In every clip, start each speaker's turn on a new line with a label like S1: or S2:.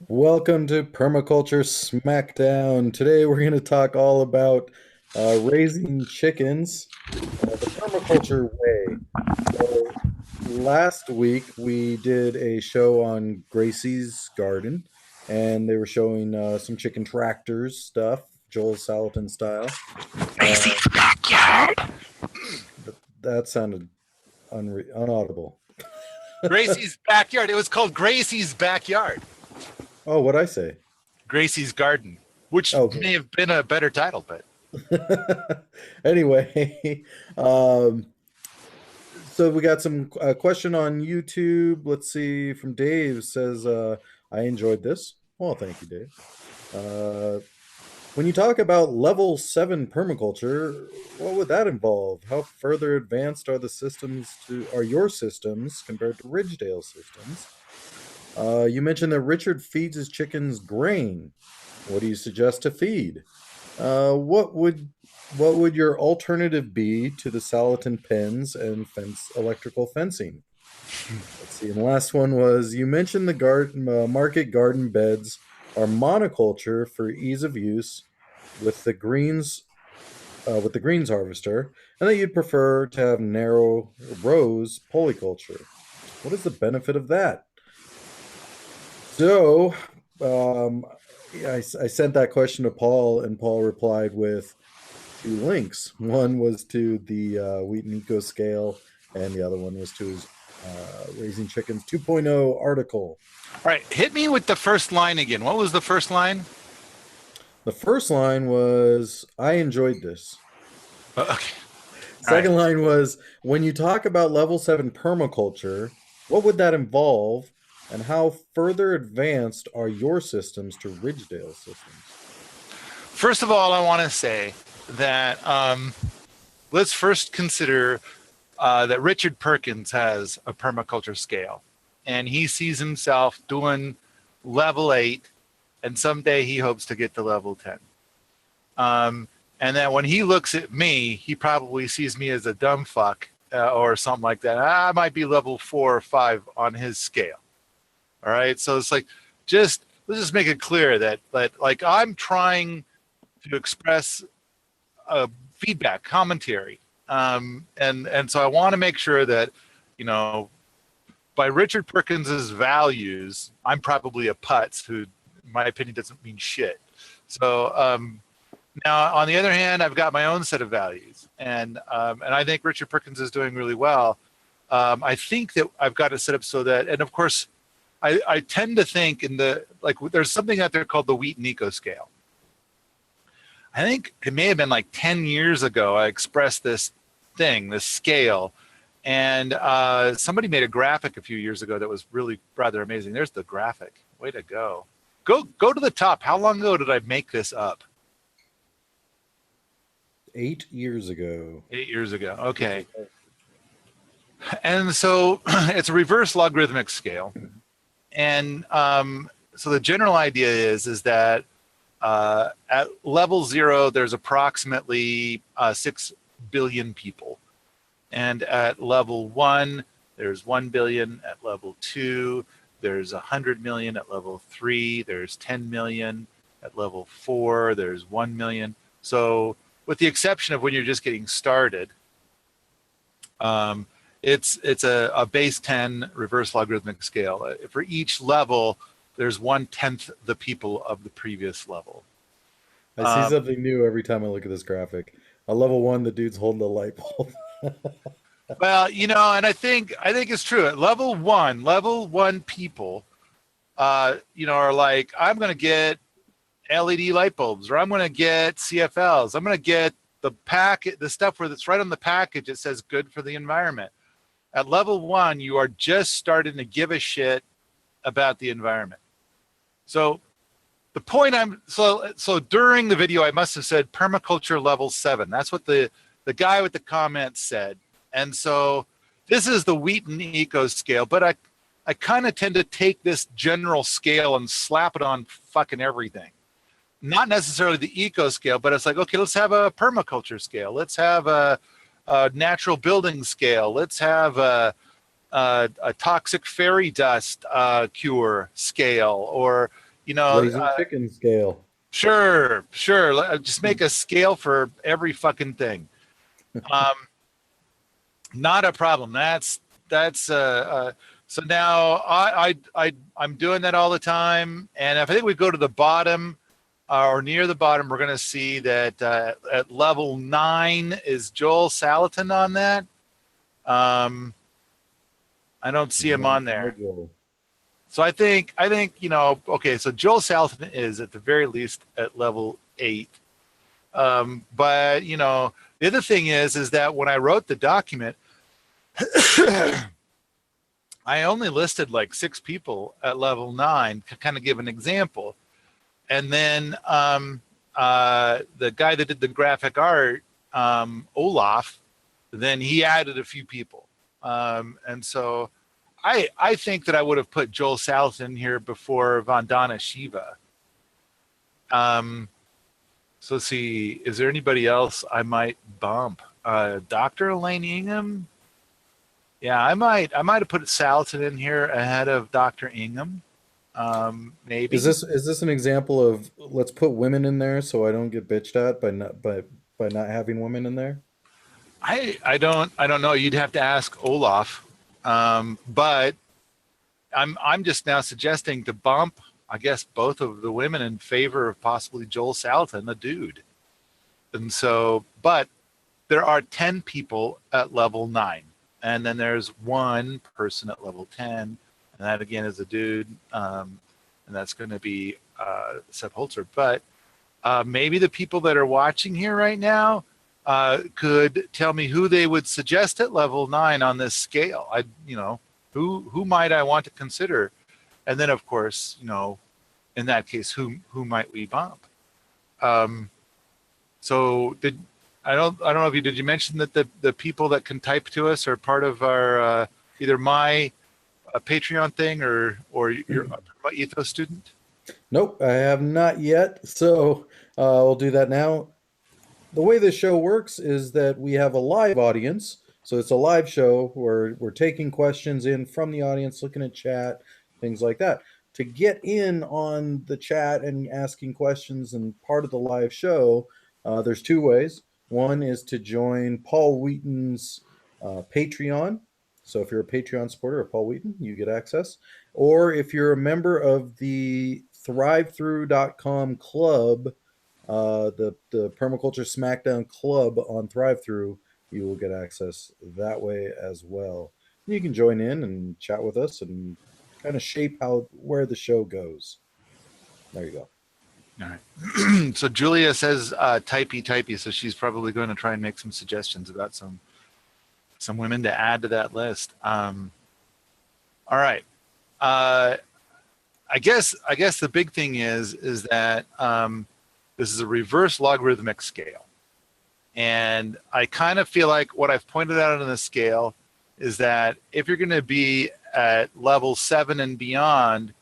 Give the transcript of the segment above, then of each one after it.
S1: Welcome to Permaculture Smackdown. Today we're going to talk all about raising chickens the permaculture way. So last week we did a show on Gracie's garden, and they were showing some chicken tractors stuff, Joel Salatin style. Uh,
S2: Gracie's backyard.
S1: that sounded unaudible.
S2: Gracie's backyard. It was called Gracie's backyard.
S1: Oh, what'd I say?
S2: Gracie's garden, which
S1: Okay.
S2: may have been a better title, but
S1: Anyway, um, so we got some question on YouTube. Let's see, from Dave says, I enjoyed this. Well, thank you, Dave. When you talk about level 7 permaculture, what would that involve? How further advanced are your systems compared to Ridgedale systems? You mentioned that Richard feeds his chickens grain. What do you suggest to feed? What would your alternative be to the Salatin pens and electrical fencing? Let's see. And the last one was, you mentioned the market garden beds are monoculture for ease of use with the greens harvester, and that you'd prefer to have narrow rows polyculture. What is the benefit of that? So, I sent that question to Paul, and Paul replied with two links. One was to the Wheat and Eco Scale, and the other one was to his Raising Chickens 2.0 article.
S2: all right, hit me with the first line again. What was the first line?
S1: The first line was, I enjoyed this.
S2: Okay.
S1: Second line was, when you talk about level 7 permaculture, what would that involve, and how further advanced are your systems to Ridgedale systems?
S2: First of all, I want to say that let's first consider that Richard Perkins has a permaculture scale, and he sees himself doing level 8, and someday he hopes to get to level 10. And then when he looks at me, he probably sees me as a dumb fuck or something like that. I might be level 4 or 5 on his scale. All right, so it's like, let's just make it clear that like I'm trying to express feedback, commentary, and so I want to make sure that, you know, by Richard Perkins's values, I'm probably a putz who, in my opinion, doesn't mean shit. So now, on the other hand, I've got my own set of values, and I think Richard Perkins is doing really well. I think that I've got it set up so that, and of course, I tend to think there's something out there called the Wheat and Eco Scale. I think it may have been like 10 years ago I expressed this scale, and somebody made a graphic a few years ago that was really rather amazing. There's the graphic. Way to go. Go to the top. How long ago did I make this up?
S1: 8 years ago.
S2: 8 years ago. Okay. And so it's a reverse logarithmic scale. And so the general idea is that at level 0, there's approximately 6 billion people. And at level 1, there's 1 billion. At level 2, there's 100 million. At level 3, there's 10 million. At level 4, there's 1 million. So with the exception of when you're just getting started, it's a base 10 reverse logarithmic scale. For each level, there's 1/10 the people of the previous level.
S1: I see something new every time I look at this graphic. On level 1, the dude's holding a light bulb.
S2: Well, you know, and I think it's true. At level 1 people, you know, are like, I'm going to get LED light bulbs, or I'm going to get CFLs. I'm going to get the stuff where it's right on the package. It says good for the environment. At level 1, you are just starting to give a shit about the environment. So the point so during the video, I must have said permaculture level 7. That's what the guy with the comment said. And so this is the Wheat and Eco Scale, but I kind of tend to take this general scale and slap it on fucking everything. not necessarily the eco scale, but it's like, okay, let's have a permaculture scale. Let's have a natural building scale. Let's have a toxic fairy dust cure scale, or
S1: Raising chicken scale.
S2: sure. Just make a scale for every fucking thing. Um, Not a problem. That's so now I'm doing that all the time, and if I think we go to the bottom or near the bottom, we're going to see that at level 9 is Joel Salatin on that. I don't see him on there. So I think okay. So Joel Salatin is at the very least at level 8. But the other thing is that when I wrote the document, I only listed like 6 people at level 9 to kind of give an example. And then the guy that did the graphic art, Olaf, then he added a few people. And so I think that I would have put Joel Salatin here before Vandana Shiva. So let's see, is there anybody else I might bump? Dr. Elaine Ingham? Yeah, I might have put Salatin in here ahead of Dr. Ingham. Maybe.
S1: Is this an example of let's put women in there so I don't get bitched at by not having women in there?
S2: I don't know. You'd have to ask Olaf. But I'm just now suggesting to bump, I guess, both of the women in favor of possibly Joel Salatin, the dude. And so, but there are 10 people at level 9. And then there's 1 person at level 10. And that, again, is a dude. And that's going to be Seb Holzer. But maybe the people that are watching here right now could tell me who they would suggest at level 9 on this scale. Who might I want to consider? And then, of course, in that case, who might we bump? So I don't know if did you mention that the people that can type to us are part of our either my Patreon thing or your Ethos student?
S1: Nope, I have not yet. So we'll do that now. The way this show works is that we have a live audience. So it's a live show where we're taking questions in from the audience, looking at chat, things like that. To get in on the chat and asking questions and part of the live show, there's 2 ways. One is to join Paul Wheaton's Patreon. So if you're a Patreon supporter of Paul Wheaton, you get access. Or if you're a member of the thrivethrough.com club, the Permaculture Smackdown club on ThriveThrough, you will get access that way as well. You can join in and chat with us and kind of shape where the show goes. There you go.
S2: All right. So Julia says typey, so she's probably going to try and make some suggestions about some women to add to that list. All right. I guess the big thing is that this is a reverse logarithmic scale. And I kind of feel like what I've pointed out on the scale is that if you're going to be at level 7 and beyond,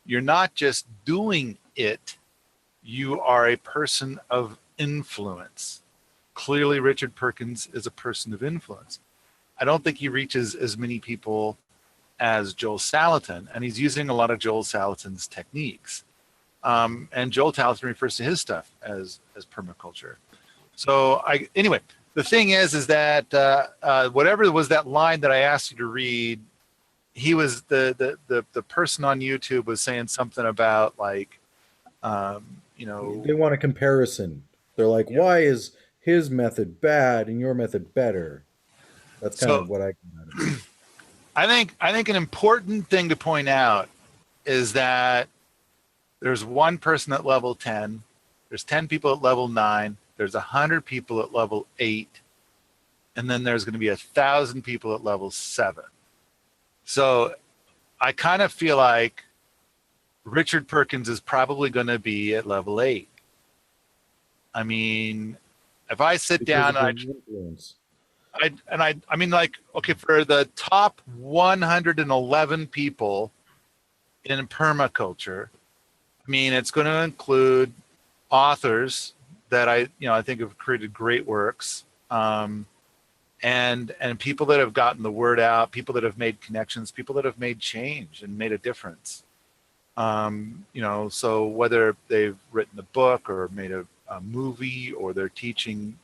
S2: you're not just doing it, you are a person of influence. Clearly, Richard Perkins is a person of influence. I don't think he reaches as many people as Joel Salatin, and he's using a lot of Joel Salatin's techniques. And Joel Salatin refers to his stuff as permaculture. So anyway, the thing is that whatever was that line that I asked you to read, he was the person on YouTube was saying something about like,
S1: they want a comparison. They're like, yeah, why is his method bad and your method better? That's kind of what I
S2: I think an important thing to point out is that there's 1 person at level 10, there's 10 people at level 9, there's 100 people at level 8, and then there's going to be 1,000 people at level 7. So I kind of feel like Richard Perkins is probably going to be at level 8. I mean, if I sit down and I mean, like, okay, for the top 111 people in permaculture, I mean, it's going to include authors that I think have created great works, and people that have gotten the word out, people that have made connections, people that have made change and made a difference. So whether they've written a book or made a movie, or they're teaching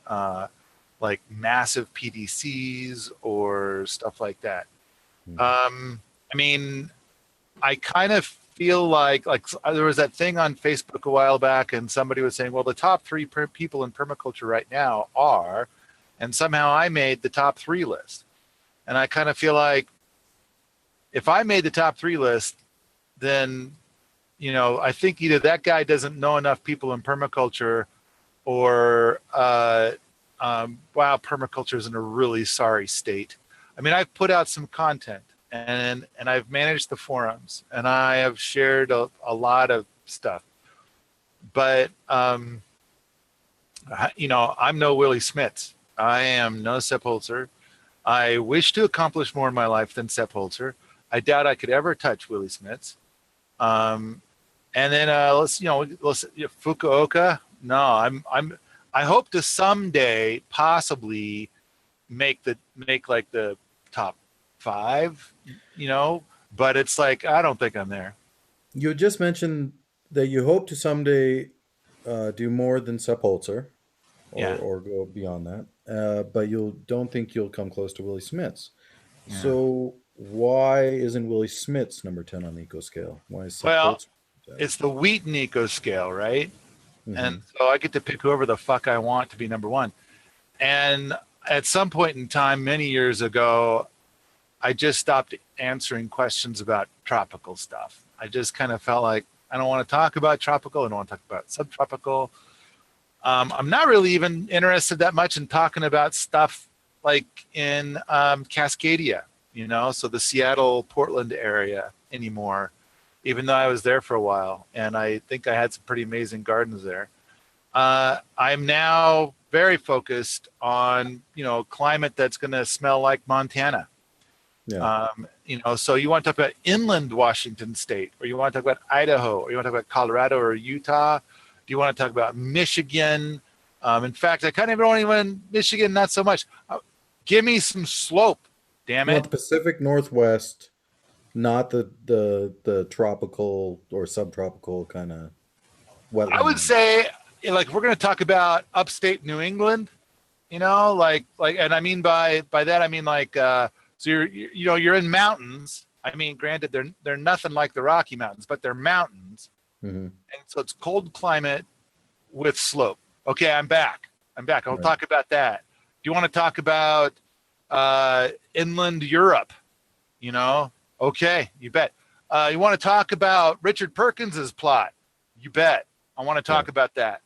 S2: like massive PDCs or stuff like that.
S1: Mhm.
S2: I mean, I kind of feel like there was that thing on Facebook a while back, and somebody was saying, well, the top three people in permaculture right now are, and somehow I made the top three list. And I kind of feel like if I made the top three list, then, I think either that guy doesn't know enough people in permaculture, or wow, permaculture is in a really sorry state. I mean, I've put out some content, and I've managed the forums, and I have shared a lot of stuff. But I'm no Willie Smits. I am no Sepp Holzer. I wish to accomplish more in my life than Sepp Holzer. I doubt I could ever touch Willie Smits. Um, and then let's Fukuoka. No, I hope to someday possibly make like the top five, but it's like I don't think I'm there.
S1: You just mentioned that you hope to someday do more than Sepulcher,
S2: Yeah,
S1: or go beyond that, but you don't think you'll come close to Willie Smith's.
S2: yeah.
S1: So why isn't Willie Smith's number 10 on the eco scale? Why is
S2: Well,
S1: Sepulcher 10?
S2: it's the Wheaton eco scale, right? And
S1: Hmm.
S2: so I get to pick whoever the fuck I want to be number one. And at some point in time, many years ago, I just stopped answering questions about tropical stuff. I just kind of felt like I don't want to talk about tropical. I don't want to talk about subtropical. I'm not really even interested that much in talking about stuff like in Cascadia, so the Seattle, Portland area anymore, even though I was there for a while. And I think I had some pretty amazing gardens there. I'm now very focused on, climate that's going to smell like Montana.
S1: Yeah.
S2: So you want to talk about inland Washington State, or you want to talk about Idaho, or you want to talk about Colorado or Utah? Do you want to talk about Michigan? In fact, I kind of don't even Michigan, not so much. Give me some slope, damn
S1: You want
S2: it.
S1: the Pacific Northwest, not the tropical or subtropical kind of
S2: I would
S1: wetland.
S2: say, like, we're going to talk about upstate New England, and I mean by that I mean like, so you're in mountains. I mean, granted, they're nothing like the Rocky Mountains, but they're mountains,
S1: Hmm.
S2: and so it's cold climate with slope. Okay, I'm back. I'll
S1: Right.
S2: talk about that. Do you want to talk about inland Europe? Okay, you bet. You want to talk about Richard Perkins's plot? You bet. I want to
S1: Yeah.
S2: talk about that.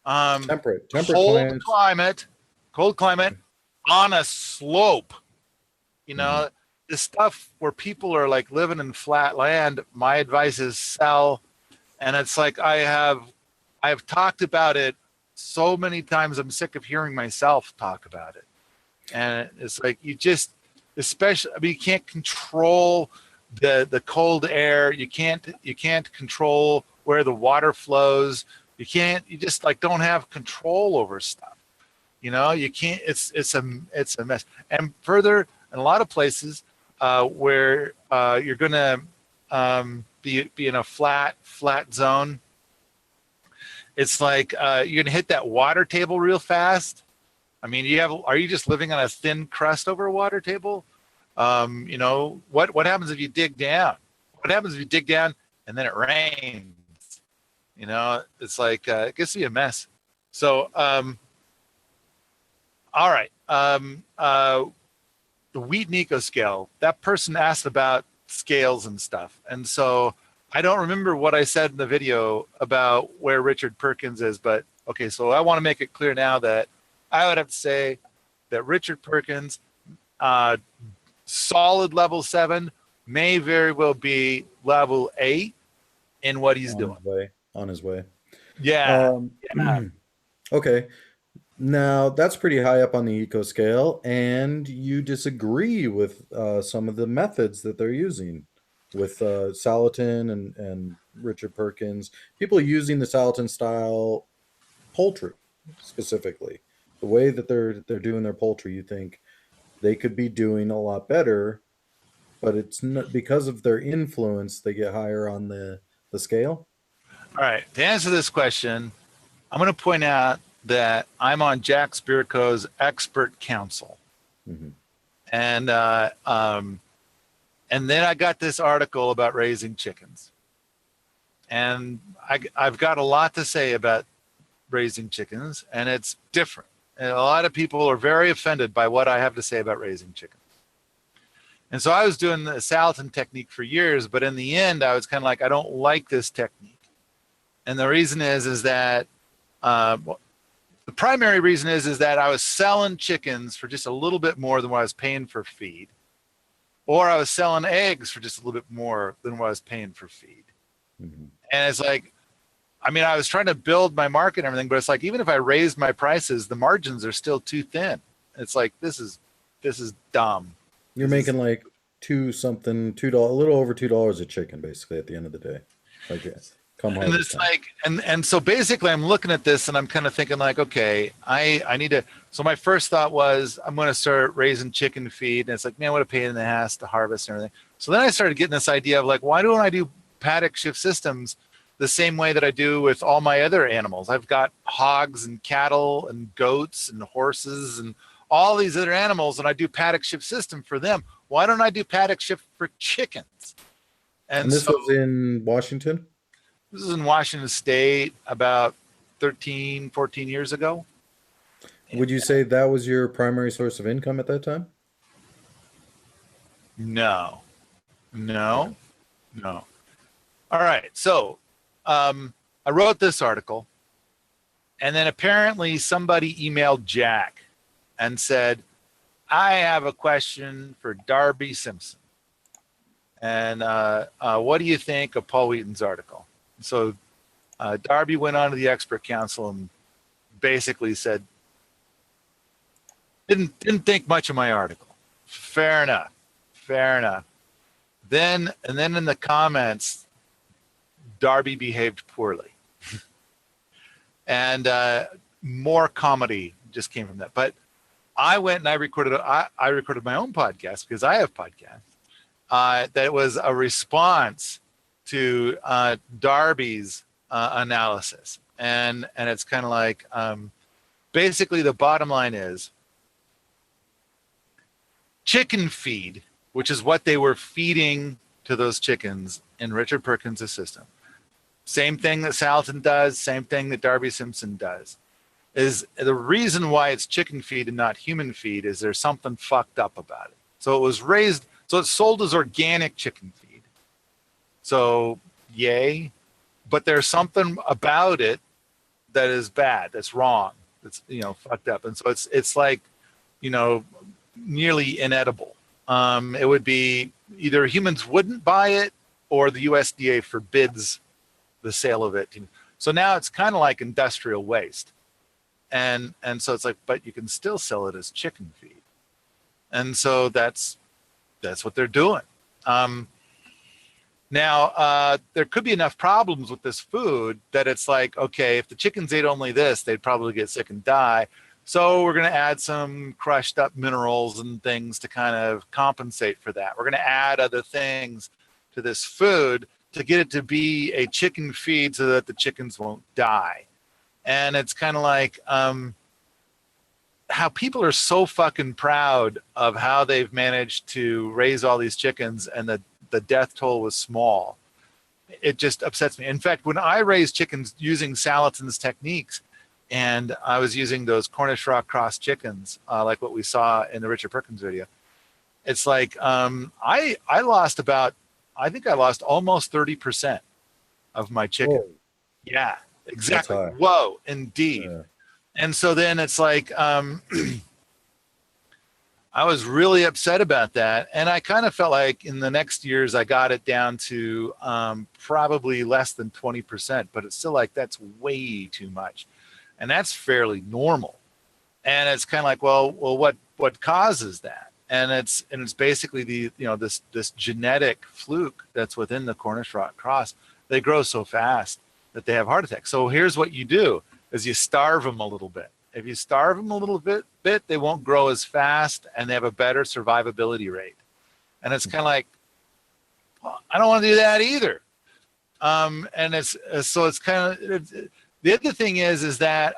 S2: Um,
S1: Temperate
S2: cold
S1: climates.
S2: climate, cold climate on a slope. You
S1: Hmm.
S2: know, the stuff where people are like living in flat land. My advice is sell. And it's like I've talked about it so many times. I'm sick of hearing myself talk about it. And it's like especially, I mean, you can't control the cold air. You can't control where the water flows. You just like don't have control over stuff. You can't. It's a mess. And further, in a lot of places where you're gonna be in a flat zone, it's like you're gonna hit that water table real fast. I mean, are you just living on a thin crust over a water table? What happens if you dig down? What happens if you dig down and then it rains? It's like it gets to be a mess. So, all right, the Wheaton eco scale. That person asked about scales and stuff, and so I don't remember what I said in the video about where Richard Perkins is, but okay, so I want to make it clear now that I would have to say that Richard Perkins, uh, solid level 7, may very well be level 8 in what he's
S1: On
S2: doing.
S1: his way. On his way.
S2: Yeah,
S1: Um,
S2: yeah.
S1: okay. Now that's pretty high up on the eco scale, and you disagree with some of the methods that they're using with Salatin and Richard Perkins. People using the Salatin style. poultry specifically, the way that they're doing their poultry, you think they could be doing a lot better, but it's not because of their influence. They get higher on the scale.
S2: All right. To answer this question, I'm going to point out that I'm on Jack Spirko's expert council.
S1: Hmm.
S2: And and then I got this article about raising chickens. And I've got a lot to say about raising chickens, and it's different. And a lot of people are very offended by what I have to say about raising chickens. And so I was doing the Salatin technique for years, but in the end, I was kind of like, I don't like this technique. And the reason is that the primary reason is that I was selling chickens for just a little bit more than what I was paying for feed, or I was selling eggs for just a little bit more than what I was paying for feed.
S1: Hmm.
S2: And it's like, I mean, I was trying to build my market and everything, but it's like, even if I raised my prices, the margins are still too thin. It's like, this is dumb.
S1: You're making like $2, a little over $2 a chicken, basically, at the end of the day. Like, come
S2: And
S1: harvest
S2: it's
S1: time.
S2: like, and so basically I'm looking at this and I'm kind of thinking like, okay, I need to, so my first thought was I'm going to start raising chicken feed. And it's like, man, what a pain in the ass to harvest and everything. So then I started getting this idea of like, why don't I do paddock shift systems the same way that I do with all my other animals? I've got hogs and cattle and goats and horses and all these other animals, and I do paddock shift system for them. Why don't I do paddock shift for chickens?
S1: And
S2: And
S1: this
S2: so
S1: was in Washington?
S2: this is in Washington State about 13, 14 years ago.
S1: Would you say that was your primary source of income at that time?
S2: No,
S1: Okay.
S2: no, no. All right. So I wrote this article, and then apparently somebody emailed Jack and said, I have a question for Darby Simpson. And what do you think of Paul Wheaton's article? So Darby went on to the expert council and basically said, didn't think much of my article. Fair enough. Fair enough. Then in the comments, Darby behaved poorly. And more comedy just came from that. But I went and I recorded my own podcast, because I have podcasts, that was a response to Darby's analysis. And it's kind of like, basically the bottom line is chicken feed, which is what they were feeding to those chickens in Richard Perkins' system. Same thing that Salatin does, same thing that Darby Simpson does. Is the reason why it's chicken feed and not human feed is there's something fucked up about it. So it was raised, so it's sold as organic chicken feed. So yay, but there's something about it that is bad, that's wrong, that's, fucked up. And so it's like, nearly inedible. It would be either humans wouldn't buy it or the USDA forbids the sale of it. So now it's kind of like industrial waste. And so it's like, but you can still sell it as chicken feed. And so that's what they're doing. Now, there could be enough problems with this food that it's like, okay, if the chickens ate only this, they'd probably get sick and die. So we're going to add some crushed up minerals and things to kind of compensate for that. We're going to add other things to this food to get it to be a chicken feed so that the chickens won't die. And it's kind of like how people are so fucking proud of how they've managed to raise all these chickens, and the death toll was small. It just upsets me. In fact, when I raised chickens using Salatin's techniques, and I was using those Cornish Rock Cross chickens, like what we saw in the Richard Perkins video, it's like I lost almost 30% of my chicken.
S1: Whoa,
S2: Yeah, exactly.
S1: high.
S2: Whoa, indeed.
S1: Yeah.
S2: And so then it's like I was really upset about that. And I kind of felt like in the next years, I got it down to probably less than 20%, but it's still like, that's way too much. And that's fairly normal. And it's kind of like, well, what causes that? And it's basically this genetic fluke that's within the Cornish Rock Cross. They grow so fast that they have heart attacks. So here's what you do. is you starve them a little bit. If you starve them a little bit, they won't grow as fast and they have a better survivability rate. And it's kind of like, well, I don't want to do that either. And it's kind of, the other thing is that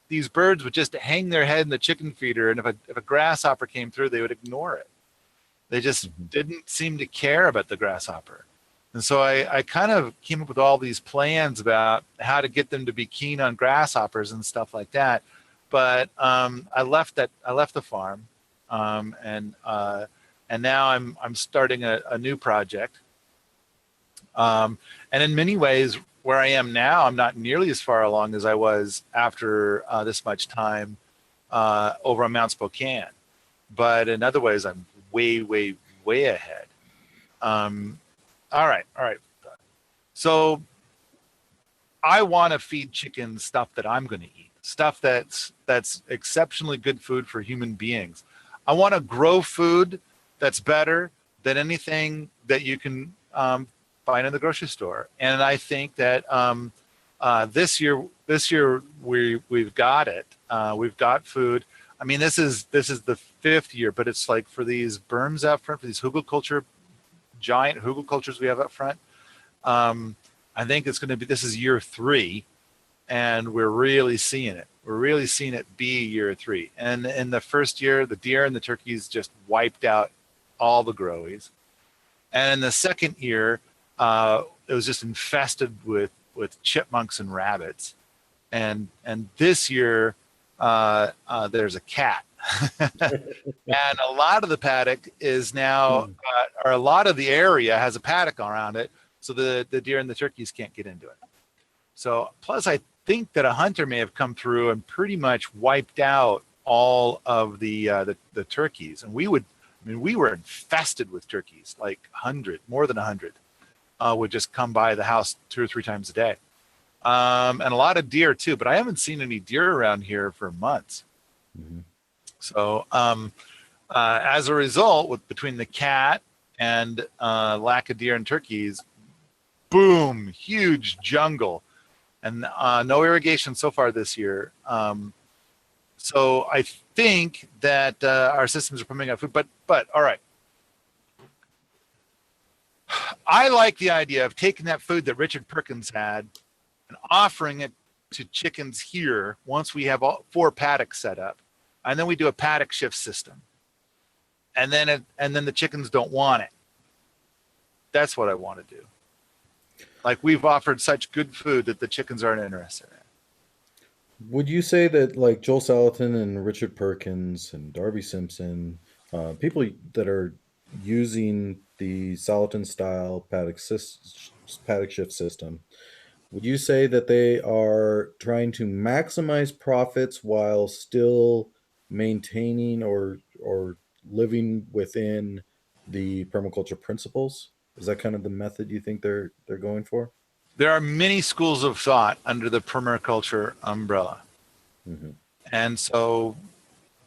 S2: these birds would just hang their head in the chicken feeder, and if a grasshopper came through, they would ignore it. They just didn't seem to care about the grasshopper. And so I kind of came up with all these plans about how to get them to be keen on grasshoppers and stuff like that. But I left the farm, and now I'm starting a new project. And in many ways, where I am now, I'm not nearly as far along as I was after this much time over on Mount Spokane. But in other ways, I'm way, way, way ahead. All right. So I want to feed chickens stuff that I'm going to eat, stuff that's exceptionally good food for human beings. I want to grow food that's better than anything that you can find in the grocery store. And I think that this year we've got it. We've got food. I mean, this is the 5th year, but it's like for these berms out front, for these giant hugelkulturs we have up front. I think it's going to be, this is year 3, and we're really seeing it. We're really seeing it be year 3. And in the first year, the deer and the turkeys just wiped out all the growies. And in the second year, it was just infested with chipmunks and rabbits. And this year, there's a cat. And a lot of the paddock is now, or a lot of the area has a paddock around it, so the deer and the turkeys can't get into it. So plus I think that a hunter may have come through and pretty much wiped out all of the turkeys. And we were infested with turkeys, like more than 100 would just come by the house 2 or 3 times a day. And a lot of deer too, but I haven't seen any deer around here for months. Mm-hmm. So as a result, between the cat and lack of deer and turkeys, boom, huge jungle, and no irrigation so far this year. So I think that our systems are pumping out food, but all right. I like the idea of taking that food that Richard Perkins had and offering it to chickens here once we have 4 paddocks set up. And then we do a paddock shift system, and then the chickens don't want it. That's what I want to do. Like, we've offered such good food that the chickens aren't interested in it.
S1: Would you say that, like, Joel Salatin and Richard Perkins and Darby Simpson, people that are using the Salatin style paddock shift system, would you say that they are trying to maximize profits while still maintaining or living within the permaculture principles? Is that kind of the method you think they're going for?
S2: There are many schools of thought under the permaculture umbrella. Mm-hmm. And so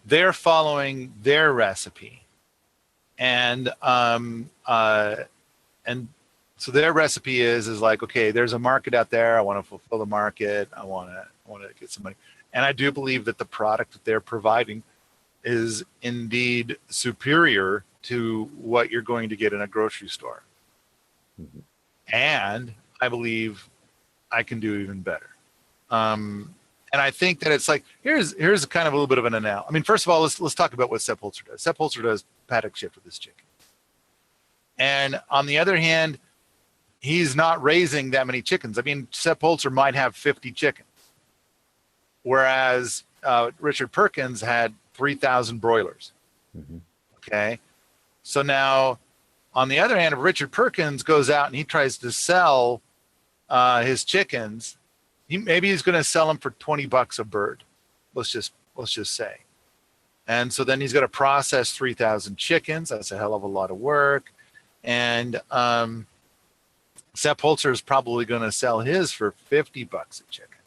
S2: they're following their recipe. And so their recipe is like, okay, there's a market out there. I want to fulfill the market. I want to get some money. And I do believe that the product that they're providing is indeed superior to what you're going to get in a grocery store. Mm-hmm. And I believe I can do even better. And I think that it's like, here's kind of a little bit of an analogy. I mean, first of all, let's talk about what Sepp Holzer does. Sepp Holzer does paddock shift with his chicken. And on the other hand, he's not raising that many chickens. I mean, Sepp Holzer might have 50 chickens, whereas Richard Perkins had 3,000 broilers. Mm-hmm. Okay. So now, on the other hand, if Richard Perkins goes out and he tries to sell his chickens, maybe he's going to sell them for $20 a bird. Let's just say. And so then he's got to process 3,000 chickens. That's a hell of a lot of work. And Sepp Holzer is probably going to sell his for $50 a chicken.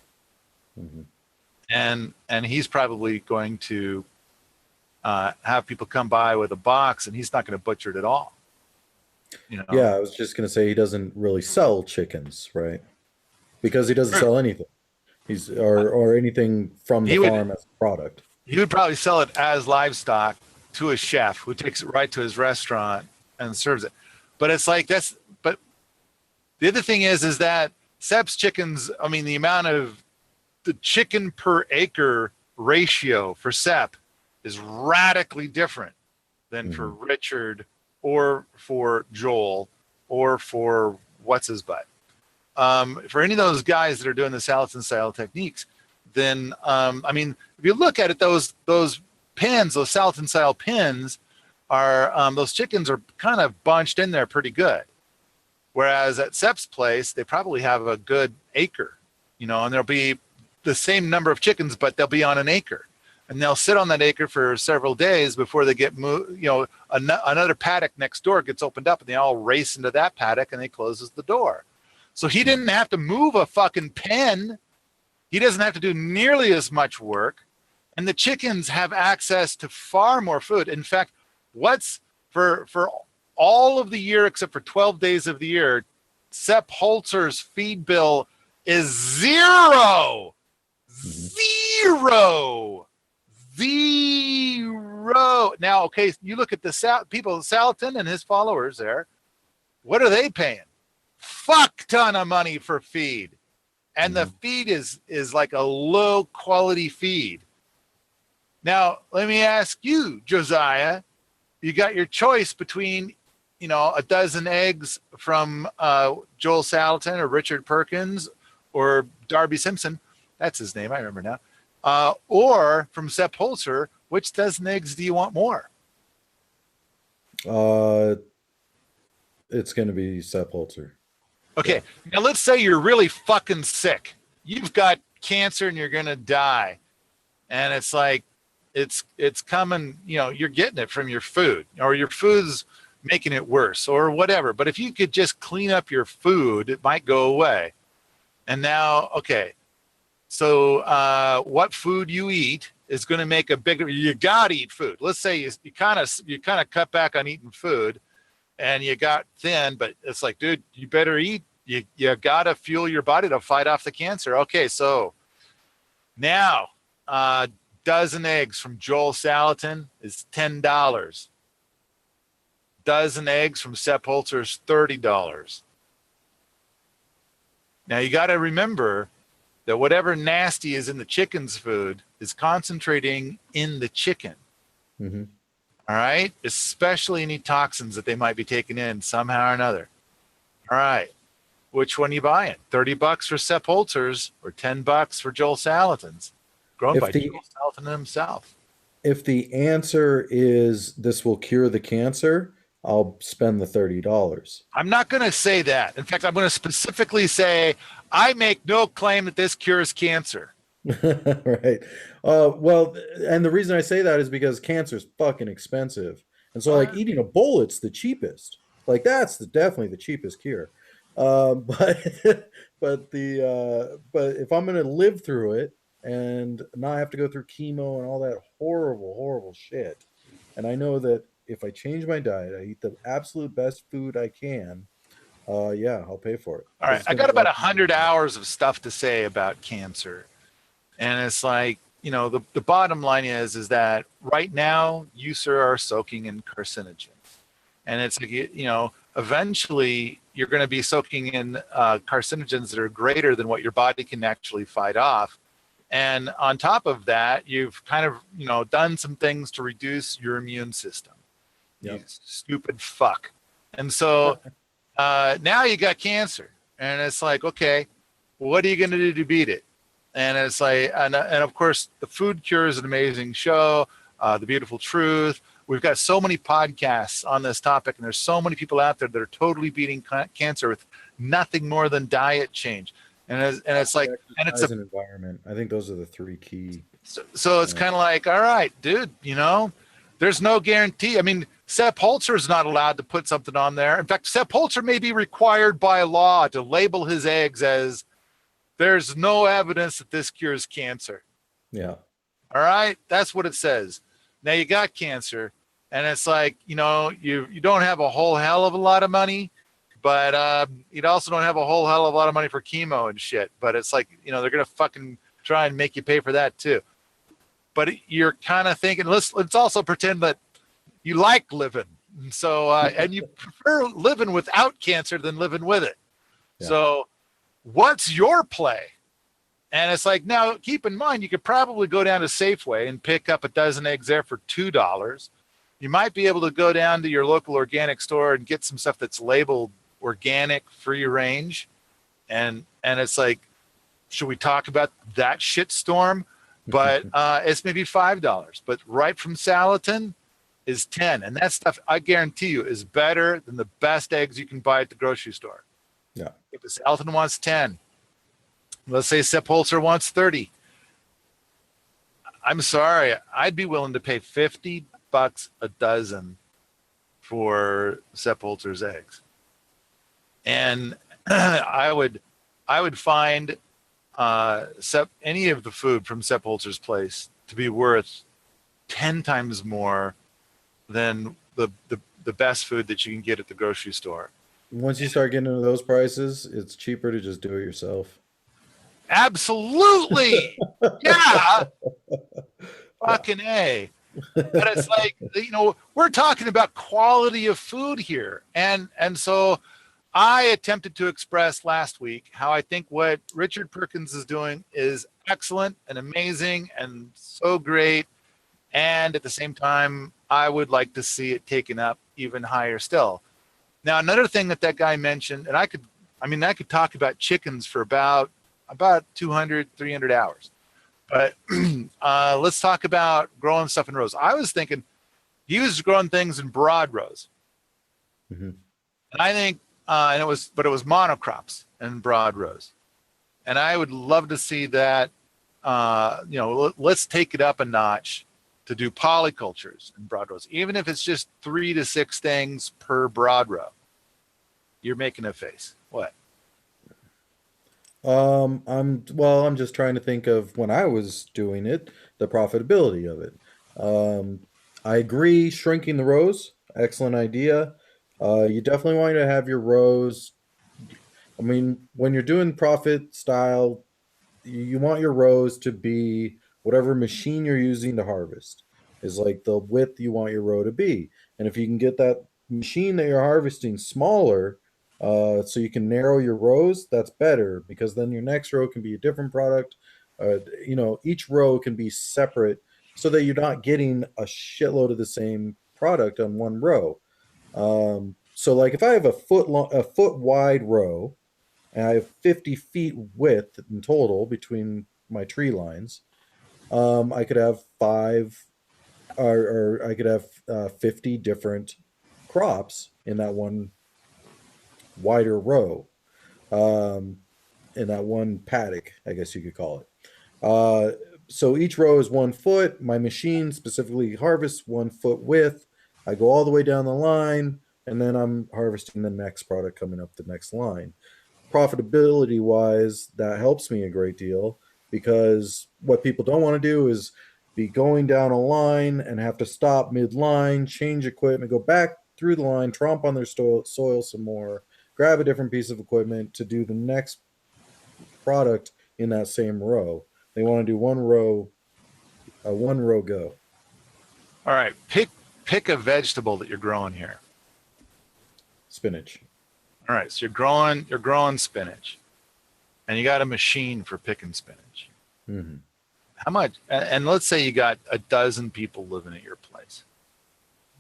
S2: Mm-hmm. And he's probably going to have people come by with a box, and he's not going to butcher it at all. You know?
S1: Yeah, I was just going to say he doesn't really sell chickens, right? Because he doesn't sell anything. Or anything from the
S2: He would
S1: farm as a product.
S2: he would probably sell it as livestock to a chef who takes it right to his restaurant and serves it. But it's like that's but the other thing is that Sep's chickens, I mean the amount of the chicken per acre ratio for Sep is radically different than for Richard or for Joel or for what's his butt. For any of those guys that are doing the Salatin style techniques, then I mean, if you look at it, those pins, those Salatin style pins, are those chickens are kind of bunched in there pretty good. Whereas at Sep's place, they probably have a good acre, you know, and there'll be the same number of chickens, but they'll be on an acre, and they'll sit on that acre for several days before they get moved. You know, another paddock next door gets opened up, and they all race into that paddock, and he closes the door. So he didn't have to move a fucking pen. He doesn't have to do nearly as much work. And the chickens have access to far more food. In fact, what's for all of the year except for 12 days of the year, Sepp Holzer's feed bill is zero. Zero. Zero. Now, okay, you look at the people, Salatin and his followers there. What are they paying? Fuck ton of money for feed, and the feed is like a low quality feed. Now let me ask you, Josiah, you got your choice between, you know, a dozen eggs from Joel Salatin or Richard Perkins or Darby Simpson, that's his name, I remember now, or from Sepp Holzer. Which dozen eggs do you want more?
S1: It's going to be Sepp Holzer.
S2: Okay, now let's say you're really fucking sick. You've got cancer and you're gonna die, and it's like it's coming. You know, you're getting it from your food, or your food's making it worse, or whatever. But if you could just clean up your food, it might go away. And now, okay, so what food you eat is going to make a bigger. You gotta eat food. Let's say you kind of cut back on eating food, and you got thin, but it's like, dude, you better eat. You gotta fuel your body to fight off the cancer. Okay, so now dozen eggs from Joel Salatin is $10. Dozen eggs from Sepp Holzer is $30. Now you got to remember that whatever nasty is in the chicken's food is concentrating in the chicken.
S1: Mm-hmm.
S2: All right, especially any toxins that they might be taking in somehow or another. All right, which one are you buying? $30 for Sepp Holzer's or $10 for Joel Salatin's, grown by Joel Salatin himself.
S1: If the answer is this will cure the cancer, I'll spend the $30.
S2: I'm not going to say that. In fact, I'm going to specifically say I make no claim that this cures cancer.
S1: Right. Well, and the reason I say that is because cancer is fucking expensive. And so like eating a bullet's the cheapest. Like that's definitely the cheapest cure. But if I'm going to live through it and not have to go through chemo and all that horrible, horrible shit, and I know that if I change my diet, I eat the absolute best food I can, yeah, I'll pay for it.
S2: All right. I got about 100 hours of stuff to say about cancer. And it's like, you know, the bottom line is that right now you, sir, are soaking in carcinogens. And it's like, you know, eventually you're going to be soaking in carcinogens that are greater than what your body can actually fight off. And on top of that, you've kind of, you know, done some things to reduce your immune system. Yep. You stupid fuck. And so now you got cancer. And it's like, okay, what are you going to do to beat it? And it's like, and of course, The Food Cure is an amazing show. The Beautiful Truth. We've got so many podcasts on this topic, and there's so many people out there that are totally beating cancer with nothing more than diet change. And it's like, and it's
S1: an environment. I think those are the three key.
S2: So it's kind of like, all right, dude, you know, there's no guarantee. I mean, Sepp Holzer is not allowed to put something on there. In fact, Sepp Holzer may be required by law to label his eggs as there's no evidence that this cures cancer.
S1: Yeah.
S2: All right. That's what it says. Now you got cancer, and it's like, you know, you don't have a whole hell of a lot of money, but you also don't have a whole hell of a lot of money for chemo and shit. But it's like, you know, they're gonna fucking try and make you pay for that too. But you're kind of thinking, let's also pretend that you like living, and so and you prefer living without cancer than living with it.
S1: Yeah.
S2: So, what's your play? And it's like, now keep in mind, you could probably go down to Safeway and pick up a dozen eggs there for $2. You might be able to go down to your local organic store and get some stuff that's labeled organic, free range. And it's like, should we talk about that shitstorm? But it's maybe $5. But right from Salatin is 10. And that stuff, I guarantee you, is better than the best eggs you can buy at the grocery store.
S1: Yeah.
S2: If Salatin wants 10, let's say Sepp Holzer wants 30. I'm sorry, I'd be willing to pay $50 a dozen for Sepp Holzer's eggs. And I would find any of the food from Sepp Holzer's place to be worth 10 times more than the best food that you can get at the grocery store.
S1: Once you start getting into those prices, it's cheaper to just do it yourself.
S2: Absolutely. Yeah. Fucking A. But it's like, you know, we're talking about quality of food here. And so I attempted to express last week how I think what Richard Perkins is doing is excellent and amazing and so great. And at the same time, I would like to see it taken up even higher still. Now, another thing that guy mentioned, and I could talk about chickens for about 200, 300 hours. But let's talk about growing stuff in rows. I was thinking he was growing things in broad rows.
S1: Mm-hmm.
S2: And I think, it was monocrops and broad rows. And I would love to see that, let's take it up a notch to do polycultures in broad rows, even if it's just 3 to 6 things per broad row. You're making a face. What?
S1: I'm just trying to think of when I was doing it, the profitability of it. I agree, shrinking the rows, excellent idea. You definitely want to have your rows. I mean, when you're doing profit style, you want your rows to be whatever machine you're using to harvest is like the width you want your row to be. And if you can get that machine that you're harvesting smaller, so you can narrow your rows, that's better because then your next row can be a different product. Each row can be separate so that you're not getting a shitload of the same product on one row. So like if I have a foot wide row, and I have 50 feet width in total between my tree lines, I could have I could have 50 different crops in that one wider row, in that one paddock, I guess you could call it. So each row is 1 foot. My machine specifically harvests 1 foot width. I go all the way down the line, and then I'm harvesting the next product coming up the next line. Profitability wise, that helps me a great deal because what people don't want to do is be going down a line and have to stop mid-line, change equipment, go back through the line, tromp on their soil some more, grab a different piece of equipment to do the next product in that same row. They want to do one row go.
S2: All right, pick a vegetable that you're growing here.
S1: Spinach.
S2: All right, so you're growing spinach, and you got a machine for picking spinach.
S1: Mm-hmm.
S2: How much? And let's say you got a dozen people living at your place.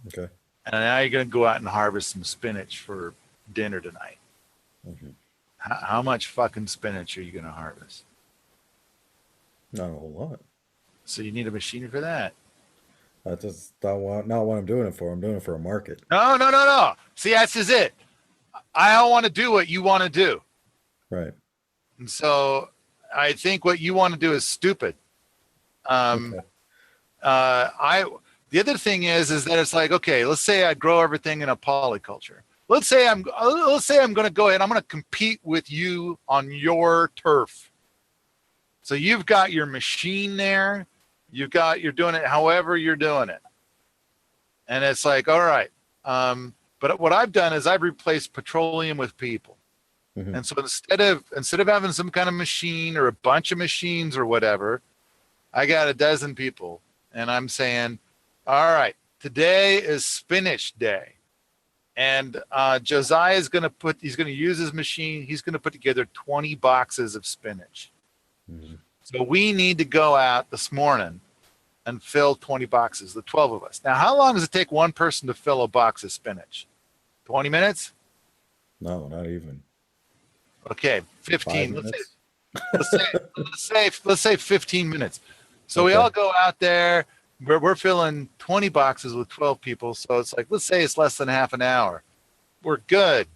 S1: Okay.
S2: And now you're going to go out and harvest some spinach for dinner tonight.
S1: Mm-hmm.
S2: How much fucking spinach are you going to harvest?
S1: Not a whole lot.
S2: So you need a machine for that.
S1: That's just not what I'm doing it for. I'm doing it for a market.
S2: No. See, that's just it. I don't want to do what you want to do.
S1: Right.
S2: And so I think what you want to do is stupid.
S1: Okay.
S2: The other thing is that it's like, okay, let's say I grow everything in a polyculture. Let's say I'm going to go ahead. I'm going to compete with you on your turf. So you've got your machine there. You're doing it however you're doing it. And it's like, all right, But what I've done is I've replaced petroleum with people.
S1: Mhm.
S2: And so instead of having some kind of machine or a bunch of machines or whatever, I got a dozen people, and I'm saying, all right, today is spinach day. And Josiah is he's going to use his machine. He's going to put together 20 boxes of spinach.
S1: Mhm.
S2: So we need to go out this morning and fill 20 boxes, the 12 of us. Now, how long does it take one person to fill a box of spinach? 20 minutes?
S1: No, not even
S2: Okay,
S1: 5
S2: 15.
S1: minutes.
S2: Let's say let's say 15 minutes. So we
S1: Okay.
S2: all go out there. We're filling 20 boxes with 12 people. So it's like, let's say it's less than half an hour. We're good.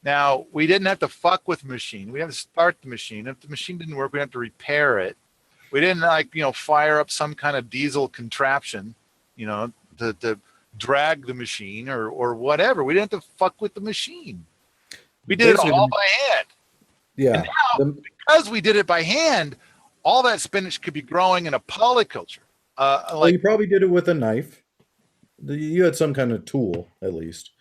S2: Now, we didn't have to fuck with the machine. We have to start the machine. If the machine didn't work, we have to repair it. We didn't fire up some kind of diesel contraption, to drag the machine or whatever. We didn't have to fuck with the machine. We did it
S1: Basically,
S2: all by hand. And
S1: yeah.
S2: now, because we did it by hand, all that spinach could be growing in a polyculture.
S1: Well, you probably did it with a knife. You had some kind of tool, at least,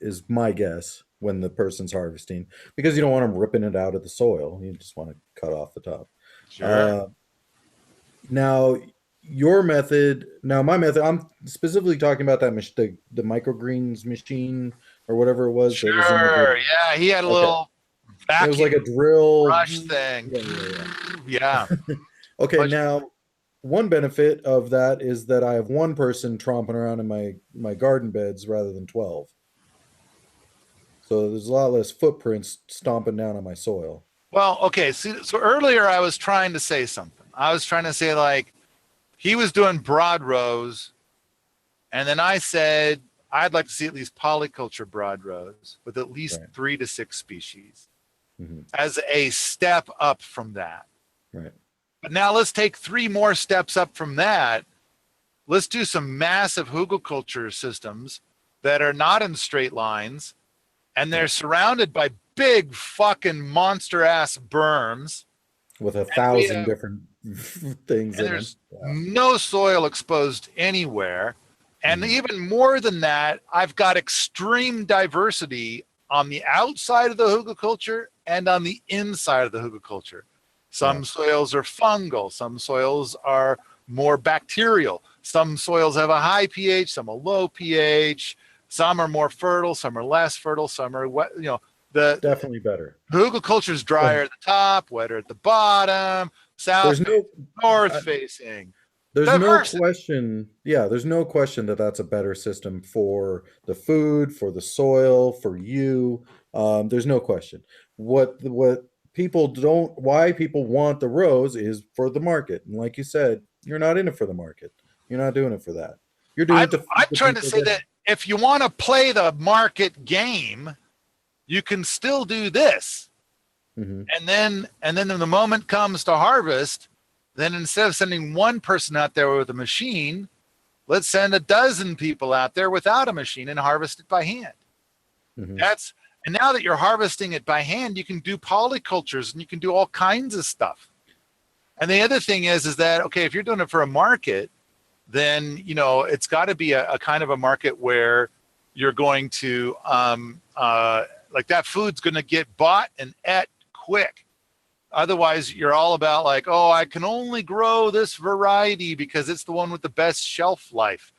S1: is my guess when the person's harvesting, because you don't want them ripping it out of the soil. You just want to cut off the top.
S2: Sure.
S1: Uh, Now, your method. Now, my method. I'm specifically talking about that the microgreens machine or whatever it was that was in the
S2: Sure.
S1: video.
S2: Yeah, he had a
S1: Okay,
S2: little
S1: it was like a
S2: vacuum
S1: drill.
S2: brush thing.
S1: Yeah, yeah, yeah.
S2: Yeah.
S1: Okay,
S2: But
S1: now one benefit of that is that I have one person tromping around in my garden beds rather than 12. So there's a lot less footprints stomping down on my soil.
S2: well, okay. So earlier I was trying to say something. I was trying to say like he was doing broad rows, and then I said I'd like to see at least polyculture broad rows with at least
S1: Right.
S2: 3 to 6 species
S1: Hmm.
S2: as a step up from that.
S1: Right.
S2: But now let's take 3 more steps up from that. Let's do some massive hugelkultur systems that are not in straight lines, and they're
S1: Right.
S2: surrounded by big fucking monster ass berms.
S1: With a
S2: And we
S1: thousand
S2: have,
S1: different things
S2: and
S1: in them.
S2: there's
S1: Yeah.
S2: no soil exposed anywhere. And
S1: Mhm.
S2: even more than that, I've got extreme diversity on the outside of the hugelkultur and on the inside of the hugelkultur.
S1: Yeah.
S2: Some soils are fungal, some soils are more bacterial, some soils have a high pH, some a low pH, some are more fertile, some are less fertile, some are wet. The
S1: Definitely better.
S2: hugelkultur is drier
S1: Um,
S2: at the top, wetter at the bottom, south
S1: there's no
S2: facing, north
S1: I,
S2: facing.
S1: there's no
S2: Diversity.
S1: question. Yeah, there's no question that that's a better system for the food, for the soil, for you. There's no question. What people don't, why people want the rows is for the market. And like you said, you're not in it for the market. You're not doing it for that. You're doing
S2: I'm
S1: it to feed
S2: I'm
S1: the
S2: trying to
S1: people
S2: say
S1: there.
S2: that if you want to play the market game, you can still do this.
S1: Hmm.
S2: And then when the moment comes to harvest, then instead of sending one person out there with a machine, let's send a dozen people out there without a machine and harvest it by hand.
S1: Hmm.
S2: And now that you're harvesting it by hand, you can do polycultures and you can do all kinds of stuff. And the other thing is that, okay, if you're doing it for a market, then, it's got to be a kind of a market where you're going to, like that food's going to get bought and ate quick. Otherwise, you're all about like, oh, I can only grow this variety because it's the one with the best shelf life.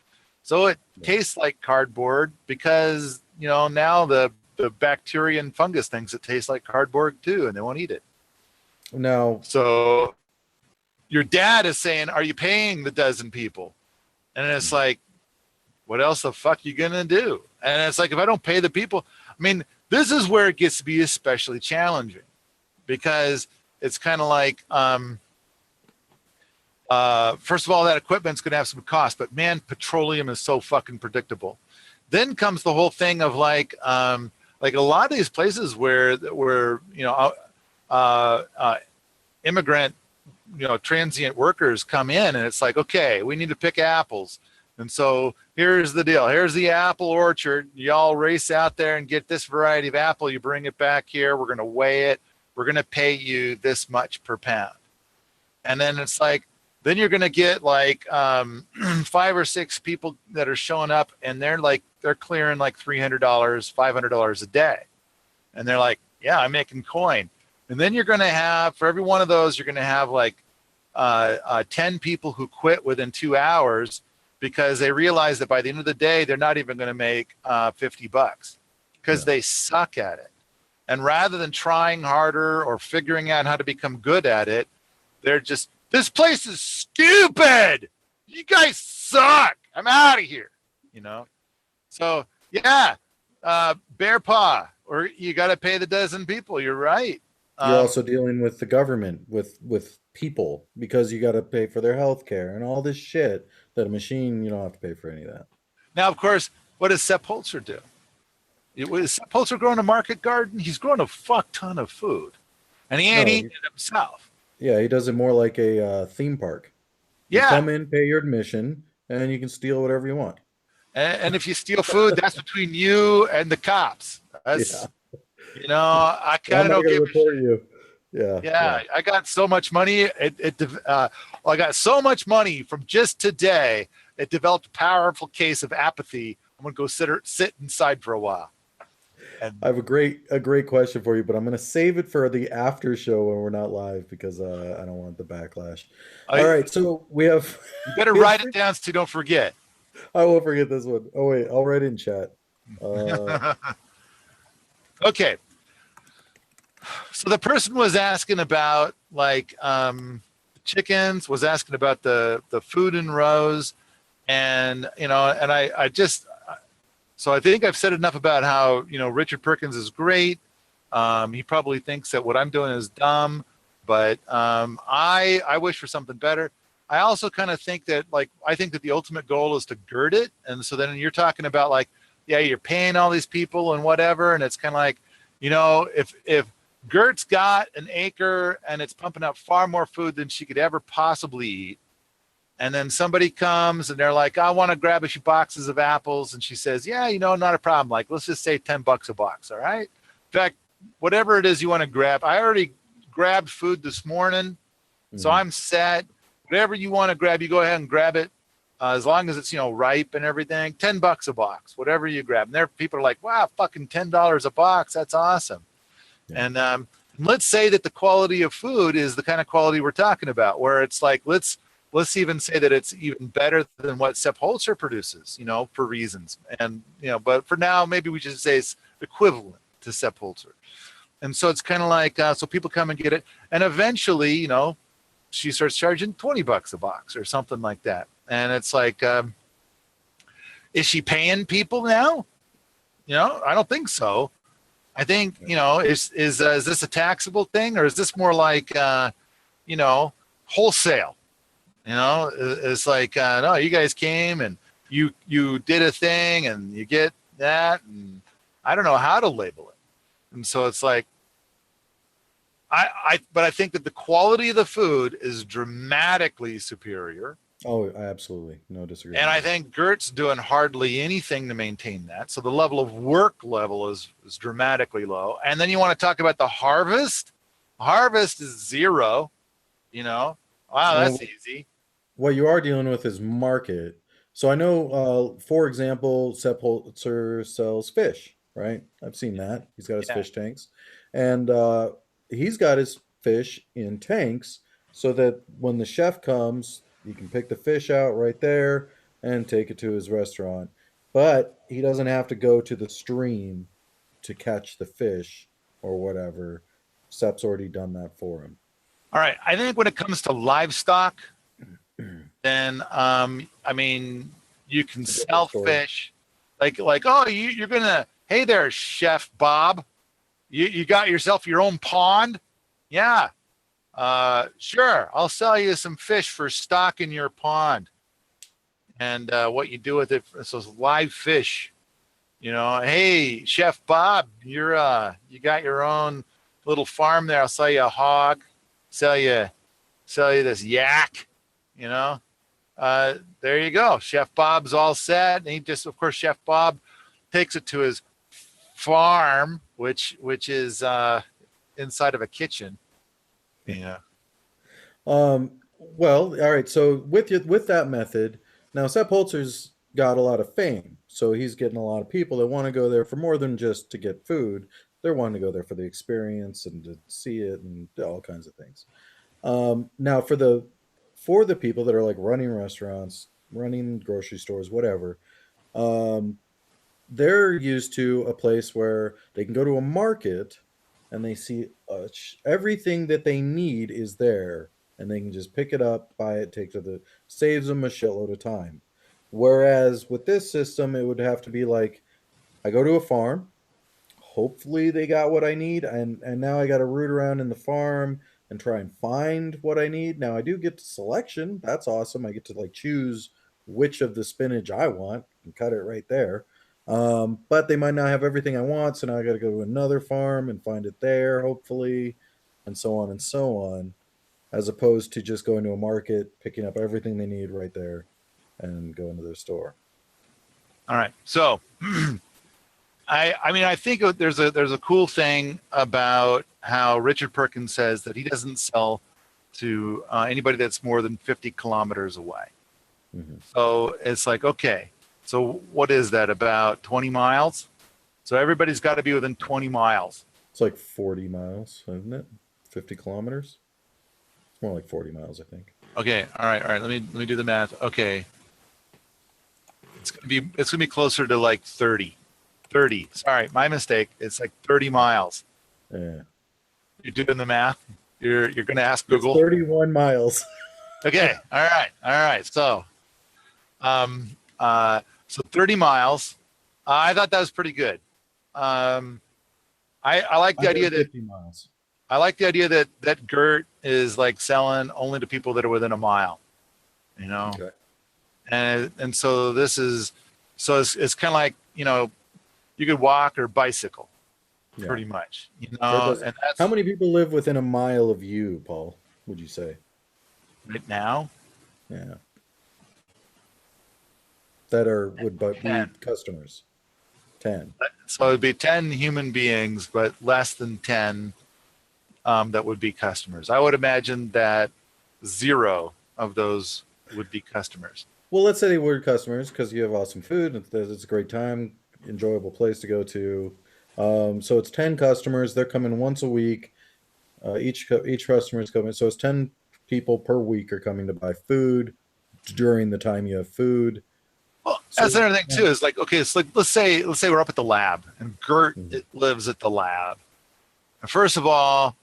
S2: So it tastes like cardboard because, now the bacteria and fungus thinks it tastes like cardboard too, and they won't eat it.
S1: Now,
S2: So your dad is saying, are you paying the dozen people? And it's like, what else the fuck you gonna do? And it's like, if I don't pay the people, I mean, this is where it gets to be especially challenging because it's kind of like, first of all, that equipment's gonna have some cost, but man, petroleum is so fucking predictable. Then comes the whole thing of like a lot of these places where immigrant, transient workers come in, and it's like, okay, we need to pick apples. And so here's the deal. Here's the apple orchard. Y'all race out there and get this variety of apple. You bring it back here. We're going to weigh it. We're going to pay you this much per pound. And then it's like, Then you're going to get like 5 or 6 people that are showing up, and they're clearing like $300, $500 a day, and they're like, yeah, I'm making coin. And then you're going to have, for every one of those, you're going to have like 10 people who quit within 2 hours because they realize that by the end of the day, they're not even going to make $50 because they suck at it. And rather than trying harder or figuring out how to become good at it, they're just, this place is stupid. You guys suck. I'm out of here. You know? So yeah, bear paw, or you got to pay the dozen people. You're right.
S1: You're also dealing with the government, with people, because you got to pay for their health care and all this shit that a machine, you don't have to pay for any of that.
S2: Now, of course, what does Sepp Holzer do? Is Sepp Holzer growing a market garden? He's growing a fuck ton of food, and he ain't eating it himself.
S1: Yeah, he does it more like a theme park. You
S2: Yeah,
S1: come in, pay your admission, and you can steal whatever you want.
S2: and if you steal food, that's between you and the cops. That's, you know, I kind of don't give a shit.
S1: You.
S2: Yeah, I got so much money. I got so much money from just today. It developed a powerful case of apathy. I'm gonna go sit inside for a while. And
S1: I have a great question for you, but I'm going to save it for the after show when we're not live because I don't want the backlash. All right, so we have.
S2: You better write it down so you don't forget.
S1: I won't forget this one. Oh wait, I'll write it in chat.
S2: Okay. So the person was asking about like chickens, was asking about the food in rows, and and I just, so I think I've said enough about how Richard Perkins is great. He probably thinks that what I'm doing is dumb, but I wish for something better. I also kind of think that I think that the ultimate goal is to gird it, and so then you're talking about like, yeah, you're paying all these people and whatever, and it's kind of like, if Gert's got an acre and it's pumping out far more food than she could ever possibly eat, and then somebody comes and they're like, I want to grab a few boxes of apples, and she says, yeah, not a problem. Like, let's just say $10 a box, all right? In fact, whatever it is you want to grab, I already grabbed food this morning, so I'm set. Whatever you want to grab, you go ahead and grab it. As long as it's ripe and everything, $10 a box, whatever you grab. And there, people are like, wow, fucking $10 a box, that's awesome. Yeah. And let's say that the quality of food is the kind of quality we're talking about, where it's like, let's even say that it's even better than what Sepp Holzer produces, for reasons. And but for now, maybe we just say it's equivalent to Sepp Holzer. And so it's kind of like, so people come and get it, and eventually, she starts charging $20 a box or something like that. And it's like, is she paying people now? I don't think so. I think, is this a taxable thing, or is this more like, wholesale? It's like, no, you guys came and you did a thing and you get that, and I don't know how to label it. And so it's like, but I think that the quality of the food is dramatically superior.
S1: Oh, absolutely. No disagreement.
S2: And I think Gert's doing hardly anything to maintain that. So the level of work level is dramatically low. And then you want to talk about the harvest. Harvest is zero. Wow, that's easy.
S1: What you are dealing with is market. So I know, for example, Sepp Holzer sells fish, right? I've seen that. He's got his fish tanks. And he's got his fish in tanks so that when the chef comes, he can pick the fish out right there and take it to his restaurant. But he doesn't have to go to the stream to catch the fish or whatever. Sepp's already done that for him.
S2: All right. I think when it comes to livestock, then I mean, you can sell fish like oh, you're gonna, hey there, Chef Bob, you got yourself your own pond? Yeah, sure, I'll sell you some fish for stock in your pond. And what you do with it, so it's live fish. Hey, Chef Bob, you got your own little farm there. I'll sell you a hog, sell you this yak. There you go. Chef Bob's all set. And of course, Chef Bob takes it to his farm, which is inside of a kitchen. Yeah.
S1: Well, all right. So with that method, now Sepp Holzer's got a lot of fame, so he's getting a lot of people that want to go there for more than just to get food. They're wanting to go there for the experience and to see it and all kinds of things. Now for the people that are like running restaurants, running grocery stores, whatever, um, they're used to a place where they can go to a market and they see everything that they need is there and they can just pick it up, buy it, take to the saves them a shitload of time. Whereas with this system, it would have to be like I go to a farm, hopefully they got what I need, and now I got to root around in the farm and try and find what I need. Now I do get to selection. That's awesome. I get to like choose which of the spinach I want and cut it right there. But they might not have everything I want, so now I got to go to another farm and find it there, hopefully, and so on and so on, as opposed to just going to a market, picking up everything they need right there, and going to their store.
S2: All right. So I mean I think there's a cool thing about how Richard Perkins says that he doesn't sell to anybody that's more than 50 kilometers away.
S1: Hmm.
S2: So it's like, okay, so what is that, about 20 miles? So everybody's got to be within 20 miles.
S1: It's like 40 miles, isn't it? 50 kilometers. It's more like 40 miles, I think.
S2: Okay, all right. Let me do the math. Okay, it's gonna be closer to like 30. 30. Sorry, my mistake. It's like 30 miles.
S1: Yeah.
S2: You're doing the math. You're gonna ask
S1: It's
S2: Google.
S1: 31 miles.
S2: Okay, all right. Um, so 30 miles. I thought that was pretty good. Um, I like the idea that
S1: 150 miles.
S2: that Gert is like selling only to people that are within a mile, you know.
S1: Okay.
S2: And so this is so it's kind of like, you know, you could walk or bicycle
S1: Yeah.
S2: pretty much, you
S1: Gert
S2: know,
S1: does.
S2: and
S1: How
S2: that's
S1: many people live within a mile of you, Paul? Would you say?
S2: right now.
S1: Yeah. That are would but be
S2: 10.
S1: customers. 10.
S2: So it'd be 10 human beings, but less than 10 that would be customers. I would imagine that zero of those would be customers.
S1: Well, let's say they were customers because you have awesome food. It's a great time, enjoyable place to go to. So it's 10 customers. They're coming once a week. Each customer is coming. So it's 10 people per week are coming to buy food during the time you have food.
S2: Well, that's
S1: So
S2: another thing
S1: yeah.
S2: too. Is like, okay, it's like let's say we're up at the lab and Gert
S1: Mhm.
S2: lives at the lab. And first of all,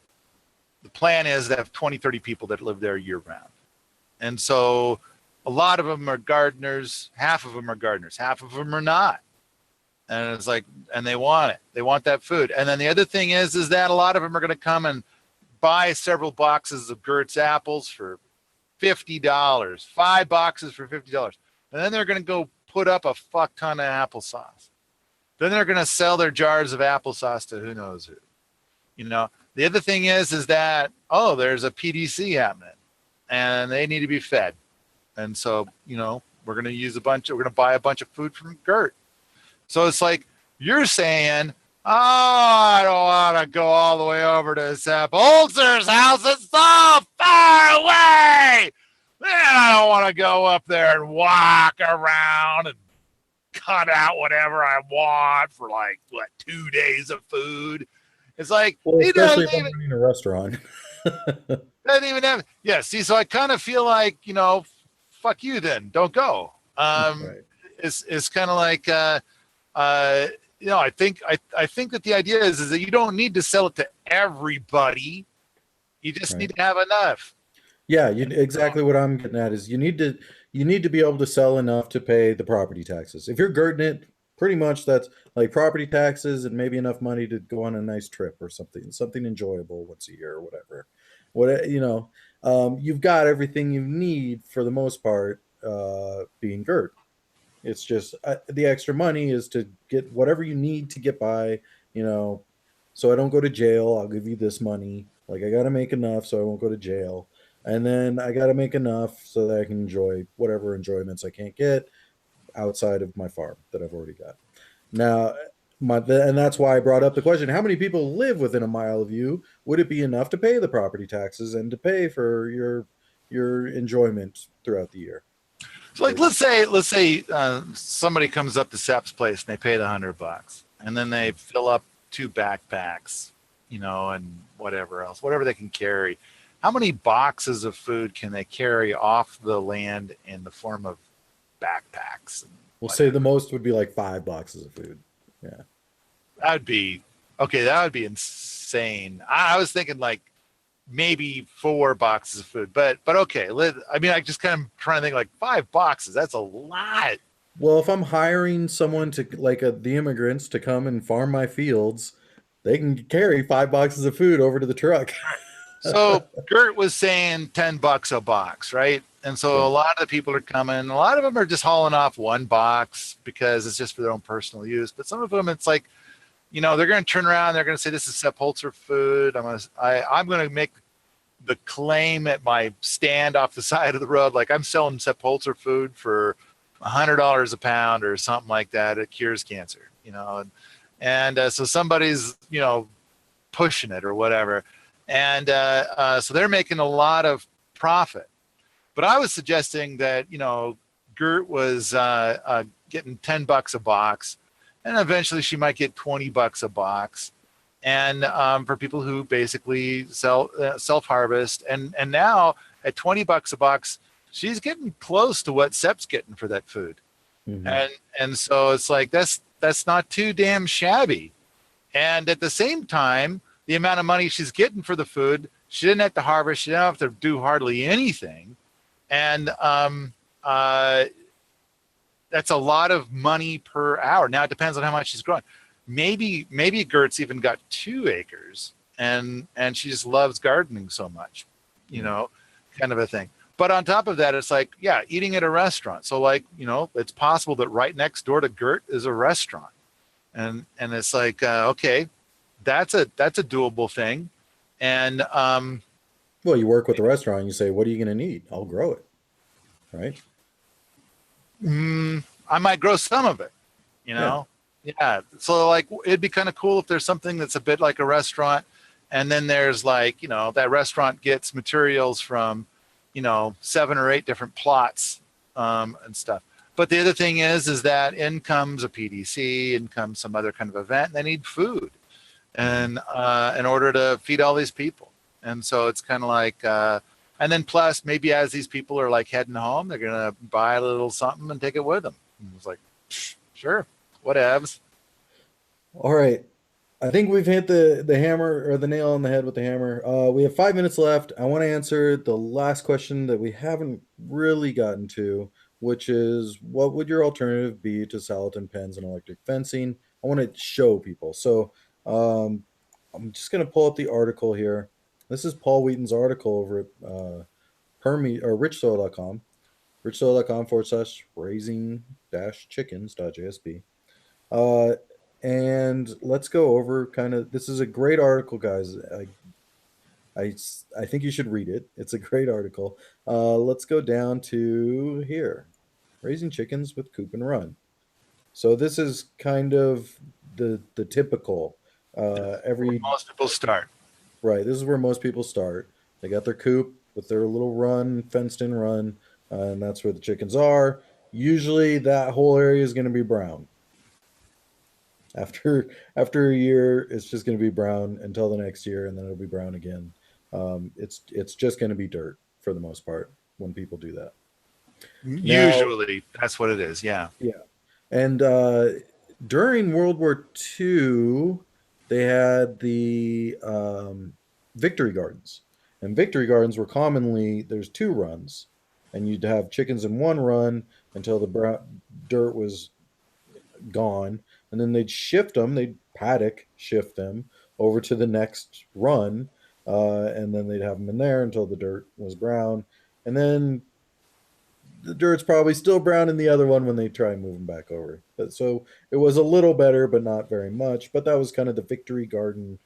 S2: the plan is to have 20, 30 people that live there year round. And so a lot of them are gardeners, half of them are gardeners, half of them are not. And it's like, and they want it. They want that food. And then the other thing is that a lot of them are going to come and buy several boxes of Gert's apples for $50, 5 boxes for $50. And then they're going to go put up a fuck ton of applesauce. Then they're going to sell their jars of applesauce to who knows who. You know, the other thing is that, oh, there's a PDC happening and they need to be fed. And so, you know, we're going to buy a bunch of food from Gert. So it's like you're saying, oh, I don't want to go all the way over to Sepp Holzer's house. It's so far away. Man, I don't want to go up there and walk around and cut out whatever I want for like, what, 2 days of food. It's like,
S1: Well,
S2: he
S1: especially
S2: doesn't
S1: if I'm
S2: even,
S1: running a restaurant.
S2: doesn't even have, yeah, see, so I kind of feel like, you know, fuck you then, don't go.
S1: Right.
S2: It's kind of like, uh, you know, I think that the idea is that you don't need to sell it to everybody. You just
S1: Right.
S2: need to have enough.
S1: Yeah,
S2: And so,
S1: exactly what I'm getting at is you need to be able to sell enough to pay the property taxes. If you're girding it, pretty much that's like property taxes and maybe enough money to go on a nice trip or something enjoyable once a year or whatever. You've got everything you need for the most part, being girt. It's just the extra money is to get whatever you need to get by, you know. So I don't go to jail. I'll give you this money. Like I got to make enough so I won't go to jail. And then I got to make enough so that I can enjoy whatever enjoyments I can't get outside of my farm that I've already got. Now, and that's why I brought up the question: how many people live within a mile of you? Would it be enough to pay the property taxes and to pay for your enjoyment throughout the year.
S2: So like let's say somebody comes up to Sep's place and they pay the $100, and then they fill up 2 backpacks, and whatever else, whatever they can carry. How many boxes of food can they carry off the land in the form of backpacks and
S1: We'll say the
S2: whatever?
S1: most would be like 5 boxes of food. Yeah.
S2: That would be okay. That would be insane. I was thinking like maybe 4 boxes of food, but okay. I mean, I just kind of trying to think like 5 boxes. That's a lot.
S1: Well, if I'm hiring someone to like the immigrants to come and farm my fields, they can carry 5 boxes of food over to the truck.
S2: So Gert was saying $10 a box, right? And so a
S1: Yeah.
S2: lot of the people are coming. A lot of them are just hauling off 1 box because it's just for their own personal use. But some of them, it's like, they're going to turn around. They're going to say, "This is Sepulcher food. I'm going to make the claim at my stand off the side of the road, like I'm selling Sepulcher food for $100 a pound or something like that. It cures cancer, and so somebody's pushing it or whatever, and so they're making a lot of profit. But I was suggesting that Gert was getting $10 a box, and eventually she might get $20 a box, and for people who basically self harvest, and now at $20 a box, she's getting close to what Sep's getting for that food,
S1: Hmm.
S2: and so it's like that's not too damn shabby, and at the same time, the amount of money she's getting for the food, she didn't have to harvest, she didn't have to do hardly anything, and uh, that's a lot of money per hour. Now it depends on how much she's growing. Maybe Gert's even got 2 acres, and she just loves gardening so much, you
S1: Yeah.
S2: know, kind of a thing. But on top of that, it's like, yeah, eating at a restaurant. So like, it's possible that right next door to Gert is a restaurant, and it's like, okay, that's a doable thing, and
S1: Well, you work with the restaurant, you say, "What are you going to need? I'll grow it." Right?
S2: I might grow some of it, you
S1: Yeah.
S2: know? Yeah. So like it'd be kind of cool if there's something that's a bit like a restaurant, and then there's like, that restaurant gets materials from, 7 or 8 different plots, and stuff. But the other thing is that in comes a PDC, in comes some other kind of event, and they need food,
S1: Hmm.
S2: and in order to feed all these people. And so it's kind of like, and then plus maybe as these people are like heading home, they're gonna buy a little something and take it with them. And it's like, sure, whatevs.
S1: All right. I think we've hit the hammer or the nail on the head with the hammer. We have 5 minutes left. I want to answer the last question that we haven't really gotten to, which is what would your alternative be to Salatin pens and electric fencing? I want to show people. So um, I'm just going to pull up the article here. This is Paul Wheaton's article over at richsoil.com, richsoil.com/raising chickens.jsp. Uh, and let's go over kind of this is a great article, guys. I think you should read it. It's a great article. Let's go down to here. Raising chickens with coop and run. So this is kind of the typical
S2: Where
S1: every
S2: most people start.
S1: right. This is where most people start. They got their coop with their little run, fenced in run, and that's where the chickens are. Usually that whole area is going to be brown. After a year, it's just going to be brown until the next year, and then it'll be brown again. It's just going to be dirt for the most part when people do that. Now,
S2: Usually that's what it is. Yeah.
S1: yeah, and during World War II, they had the victory gardens, and victory gardens were commonly there's 2 runs, and you'd have chickens in one run until the dirt was gone, and then they'd shift them, they'd paddock shift them over to the next run, and then they'd have them in there until the dirt was brown, and then the dirt's probably still brown in the other one when they try and move them back over. So it was a little better, but not very much. But that was kind of the victory garden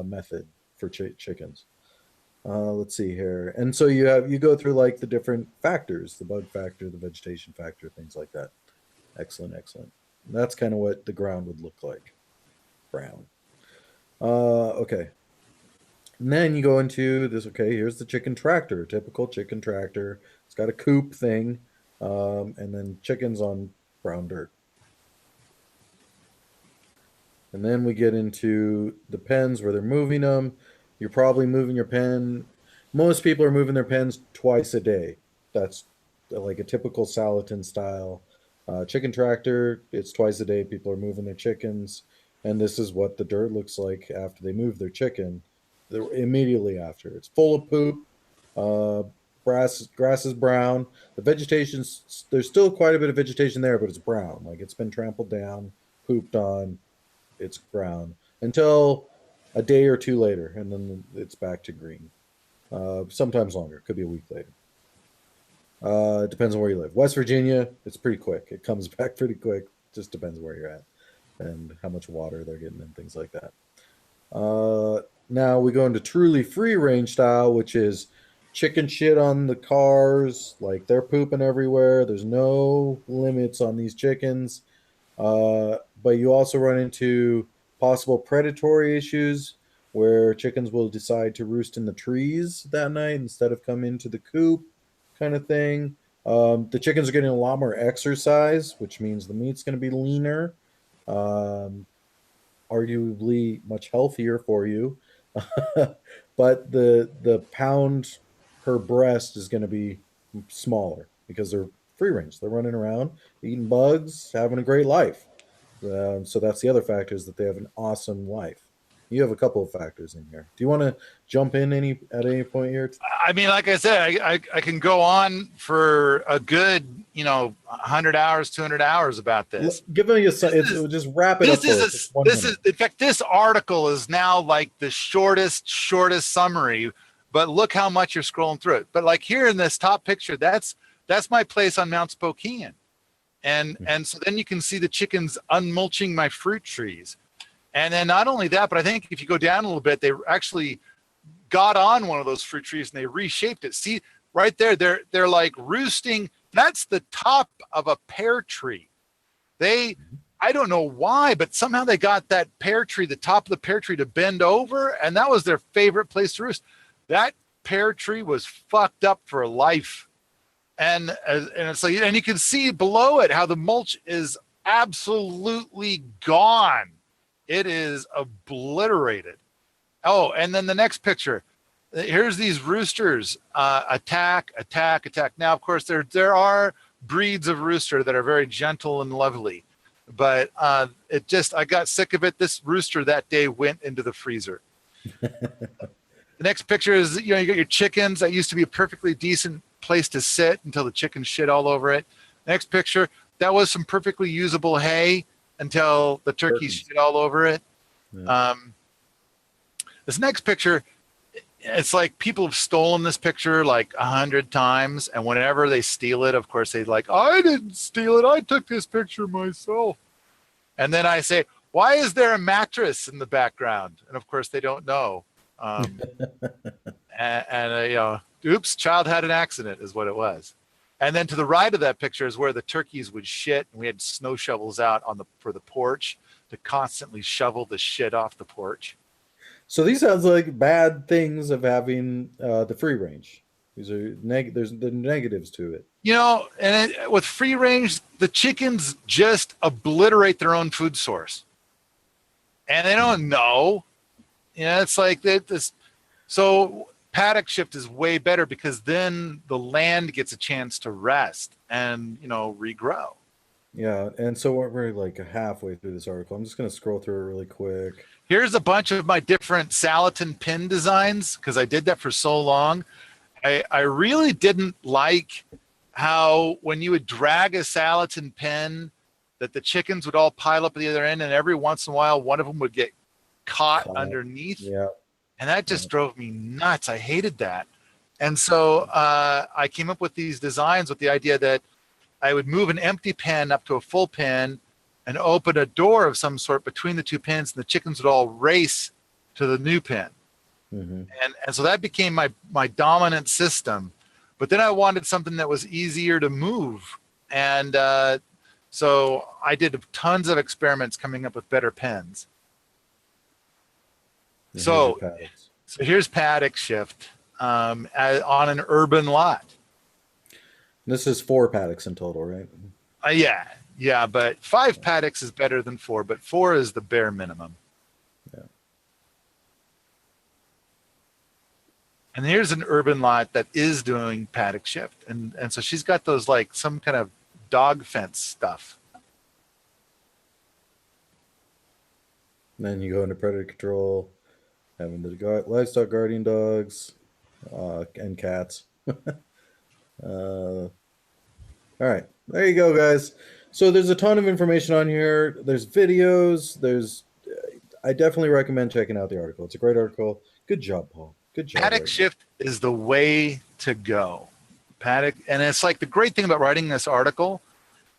S1: method for chickens. Let's see here, and so you go through like the different factors, the bug factor, the vegetation factor, things like that. Excellent, excellent. That's kind of what the ground would look like. Brown. Okay. And then you go into this, okay, here's the chicken tractor, typical chicken tractor. It's got a coop thing, and then chickens on brown dirt. And then we get into the pens where they're moving them. You're probably moving your pen. Most people are moving their pens twice a day. That's like a typical Salatin style chicken tractor. It's twice a day. People are moving their chickens. And this is what the dirt looks like after they move their chicken. Immediately after. It's full of poop. Uh, grass is brown. The vegetation's, there's still quite a bit of vegetation there, but it's brown. Like it's been trampled down, pooped on, it's brown until a day or two later, and then it's back to green. Sometimes longer, could be a week later. It depends on where you live. West Virginia, it's pretty quick. It comes back pretty quick. Just depends where you're at and how much water they're getting and things like that. Now we go into truly free range style, which is chicken shit on the cars, like they're pooping everywhere. There's no limits on these chickens. But you also run into possible predatory issues where chickens will decide to roost in the trees that night instead of come into the coop, kind of thing. The chickens are getting a lot more exercise, which means the meat's going to be leaner, um, arguably much healthier for you. But the pound per breast is going to be smaller because they're free range. They're running around, eating bugs, having a great life. So that's the other factor is that they have an awesome life. You have a couple of factors in here. Do you want to jump in at any point here?
S2: I mean, like I said, I can go on for a good, 100 hours, 200 hours about this.
S1: Give me just wrap it up for us.
S2: In fact, this article is now like the shortest summary, but look how much you're scrolling through it. But like here in this top picture, that's my place on Mount Spokane. And so then you can see the chickens unmulching my fruit trees. And then not only that, but I think if you go down a little bit, they actually got on one of those fruit trees and they reshaped it. See right there, they're like roosting. That's the top of a pear tree. I don't know why, but somehow they got that pear tree, the top of the pear tree to bend over. And that was their favorite place to roost. That pear tree was fucked up for life. And it's like, and you can see below it how the mulch is absolutely gone. It is obliterated. Oh, and then the next picture. Here's these roosters. Attack. Now, of course, there are breeds of rooster that are very gentle and lovely, but I got sick of it. This rooster that day went into the freezer. The next picture is, you got your chickens. That used to be a perfectly decent place to sit until the chickens shit all over it. Next picture, that was some perfectly usable hay until the turkeys shit all over it. Yeah. This next picture, it's like people have stolen this picture like 100 times, and whenever they steal it, of course, they like, I didn't steal it. I took this picture myself. And then I say, why is there a mattress in the background? And of course, they don't know. Oops, child had an accident is what it was. And then to the right of that picture is where the turkeys would shit, and we had snow shovels out for the porch to constantly shovel the shit off the porch.
S1: So these sounds like bad things of having the free range. These are there's the negatives to it.
S2: With free range, the chickens just obliterate their own food source, and they don't know. It's like this. So paddock shift is way better because then the land gets a chance to rest and regrow.
S1: Yeah, and so we're like halfway through this article. I'm just going to scroll through it really quick.
S2: Here's a bunch of my different Salatin pin designs because I did that for so long. I really didn't like how when you would drag a Salatin pin that the chickens would all pile up at the other end, and every once in a while one of them would get caught underneath.
S1: Yeah.
S2: And that just drove me nuts. I hated that. And so I came up with these designs with the idea that I would move an empty pen up to a full pen and open a door of some sort between the two pens, and the chickens would all race to the new pen. Mm-hmm. And so that became my dominant system. But then I wanted something that was easier to move. And so I did tons of experiments coming up with better pens. So So here's paddock shift on an urban lot.
S1: This is 4 paddocks in total, right?
S2: Yeah, yeah, but 5 paddocks is better than 4, but 4 is the bare minimum.
S1: Yeah.
S2: And here's an urban lot that is doing paddock shift, and so she's got those like some kind of dog fence stuff.
S1: And then you go into predator control, having the livestock guardian dogs, and cats. Uh, all right, there you go, guys. So there's a ton of information on here. There's videos. I definitely recommend checking out the article. It's a great article. Good job, Paul. Good job.
S2: Paddock shift is the way to go. Paddock, and it's like the great thing about writing this article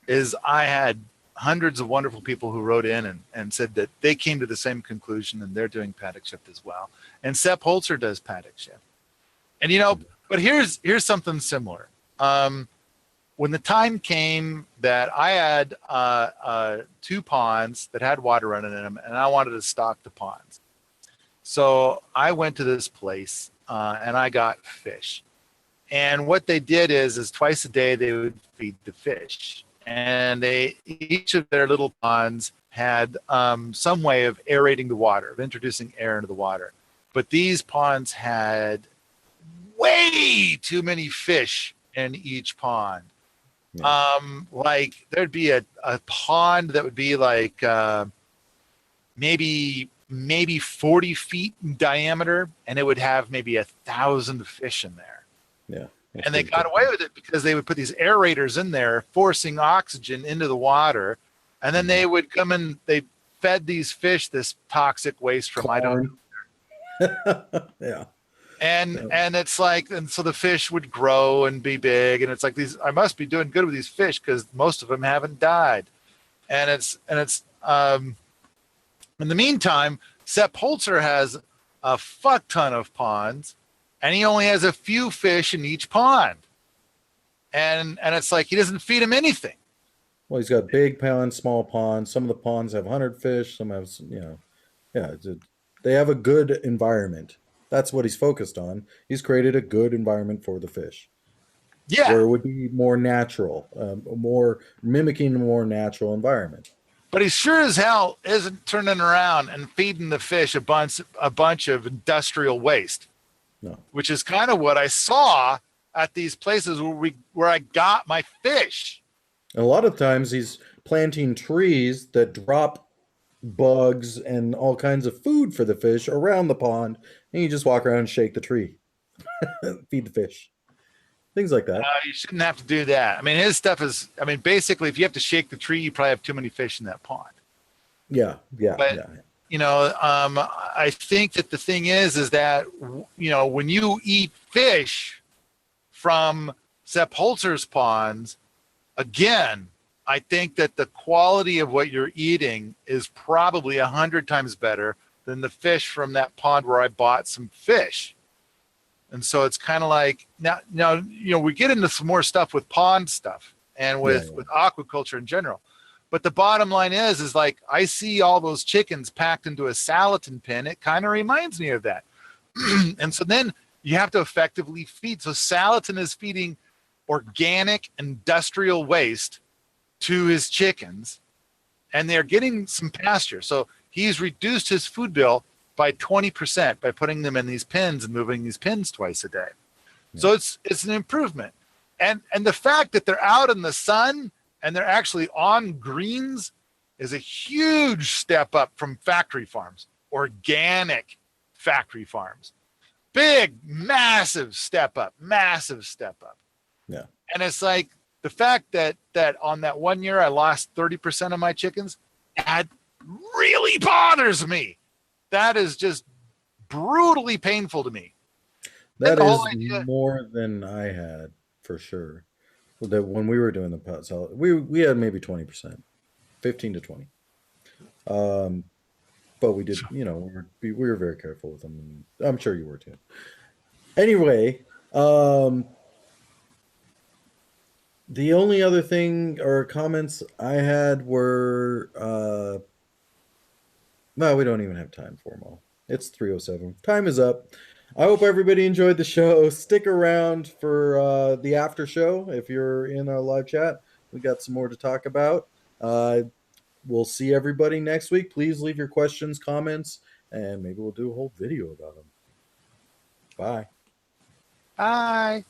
S2: is I had hundreds of wonderful people who wrote in and said that they came to the same conclusion and they're doing paddock shift as well. And Sepp Holzer does paddock shift. And but here's something similar. When the time came that I had 2 ponds that had water running in them, and I wanted to stock the ponds, so I went to this place and I got fish. And what they did is twice a day they would feed the fish, and each of their little ponds had some way of aerating the water, of introducing air into the water. But these ponds had way too many fish in each pond. Yeah. Like there'd be a pond that would be like maybe 40 feet in diameter, and it would have maybe 1,000 fish in there.
S1: Yeah.
S2: And they got away with it because they would put these aerators in there, forcing oxygen into the water, and then they would come and they fed these fish this toxic waste from I don't
S1: know. Yeah.
S2: And it's like, and so the fish would grow and be big, and it's like I must be doing good with these fish because most of them haven't died. And it's in the meantime, Sepp Holzer has a fuck ton of ponds, and he only has a few fish in each pond. And it's like he doesn't feed them anything.
S1: Well, he's got big ponds, small ponds. Some of the ponds have 100 fish. Some have, they have a good environment. That's what he's focused on. He's created a good environment for the fish.
S2: Yeah.
S1: Where it would be more natural, more mimicking a more natural environment.
S2: But he sure as hell isn't turning around and feeding the fish a bunch of industrial waste.
S1: No.
S2: Which is kind of what I saw at these places where I got my fish.
S1: And a lot of times he's planting trees that drop bugs and all kinds of food for the fish around the pond, and you just walk around and shake the tree, feed the fish, things like that.
S2: You shouldn't have to do that. I mean, his stuff is, basically, if you have to shake the tree, you probably have too many fish in that pond.
S1: Yeah.
S2: But, I think that the thing is that, when you eat fish from Sepp Holzer's ponds, again, I think that the quality of what you're eating is probably 100 times better than the fish from that pond where I bought some fish. And so it's kind of like now, we get into some more stuff with pond stuff and with aquaculture in general. But the bottom line is like, I see all those chickens packed into a salatin pen. It kind of reminds me of that. And so then you have to effectively feed. So salatin is feeding organic industrial waste to his chickens, and they're getting some pasture. So he's reduced his food bill by 20% by putting them in these pens and moving these pens twice a day. Yeah. So it's an improvement. And the fact that they're out in the sun and they're actually on greens is a huge step up from factory farms, organic factory farms. Big, massive step up.
S1: Yeah.
S2: And it's like, the fact that on that 1 year I lost 30% of my chickens, that really bothers me. That is just brutally painful to me.
S1: That is more than I had for sure. That when we were doing the pot salad, we had maybe 20%, 15 to 20. But we did, we were very careful with them. And I'm sure you were too. Anyway, the only other thing or comments I had were, well, we don't even have time for them all. It's 3:07. Time is up. I hope everybody enjoyed the show. Stick around for the after show if you're in our live chat. We got some more to talk about. Uh, we'll see everybody next week. Please leave your questions, comments, and maybe we'll do a whole video about them. Bye.
S2: Bye.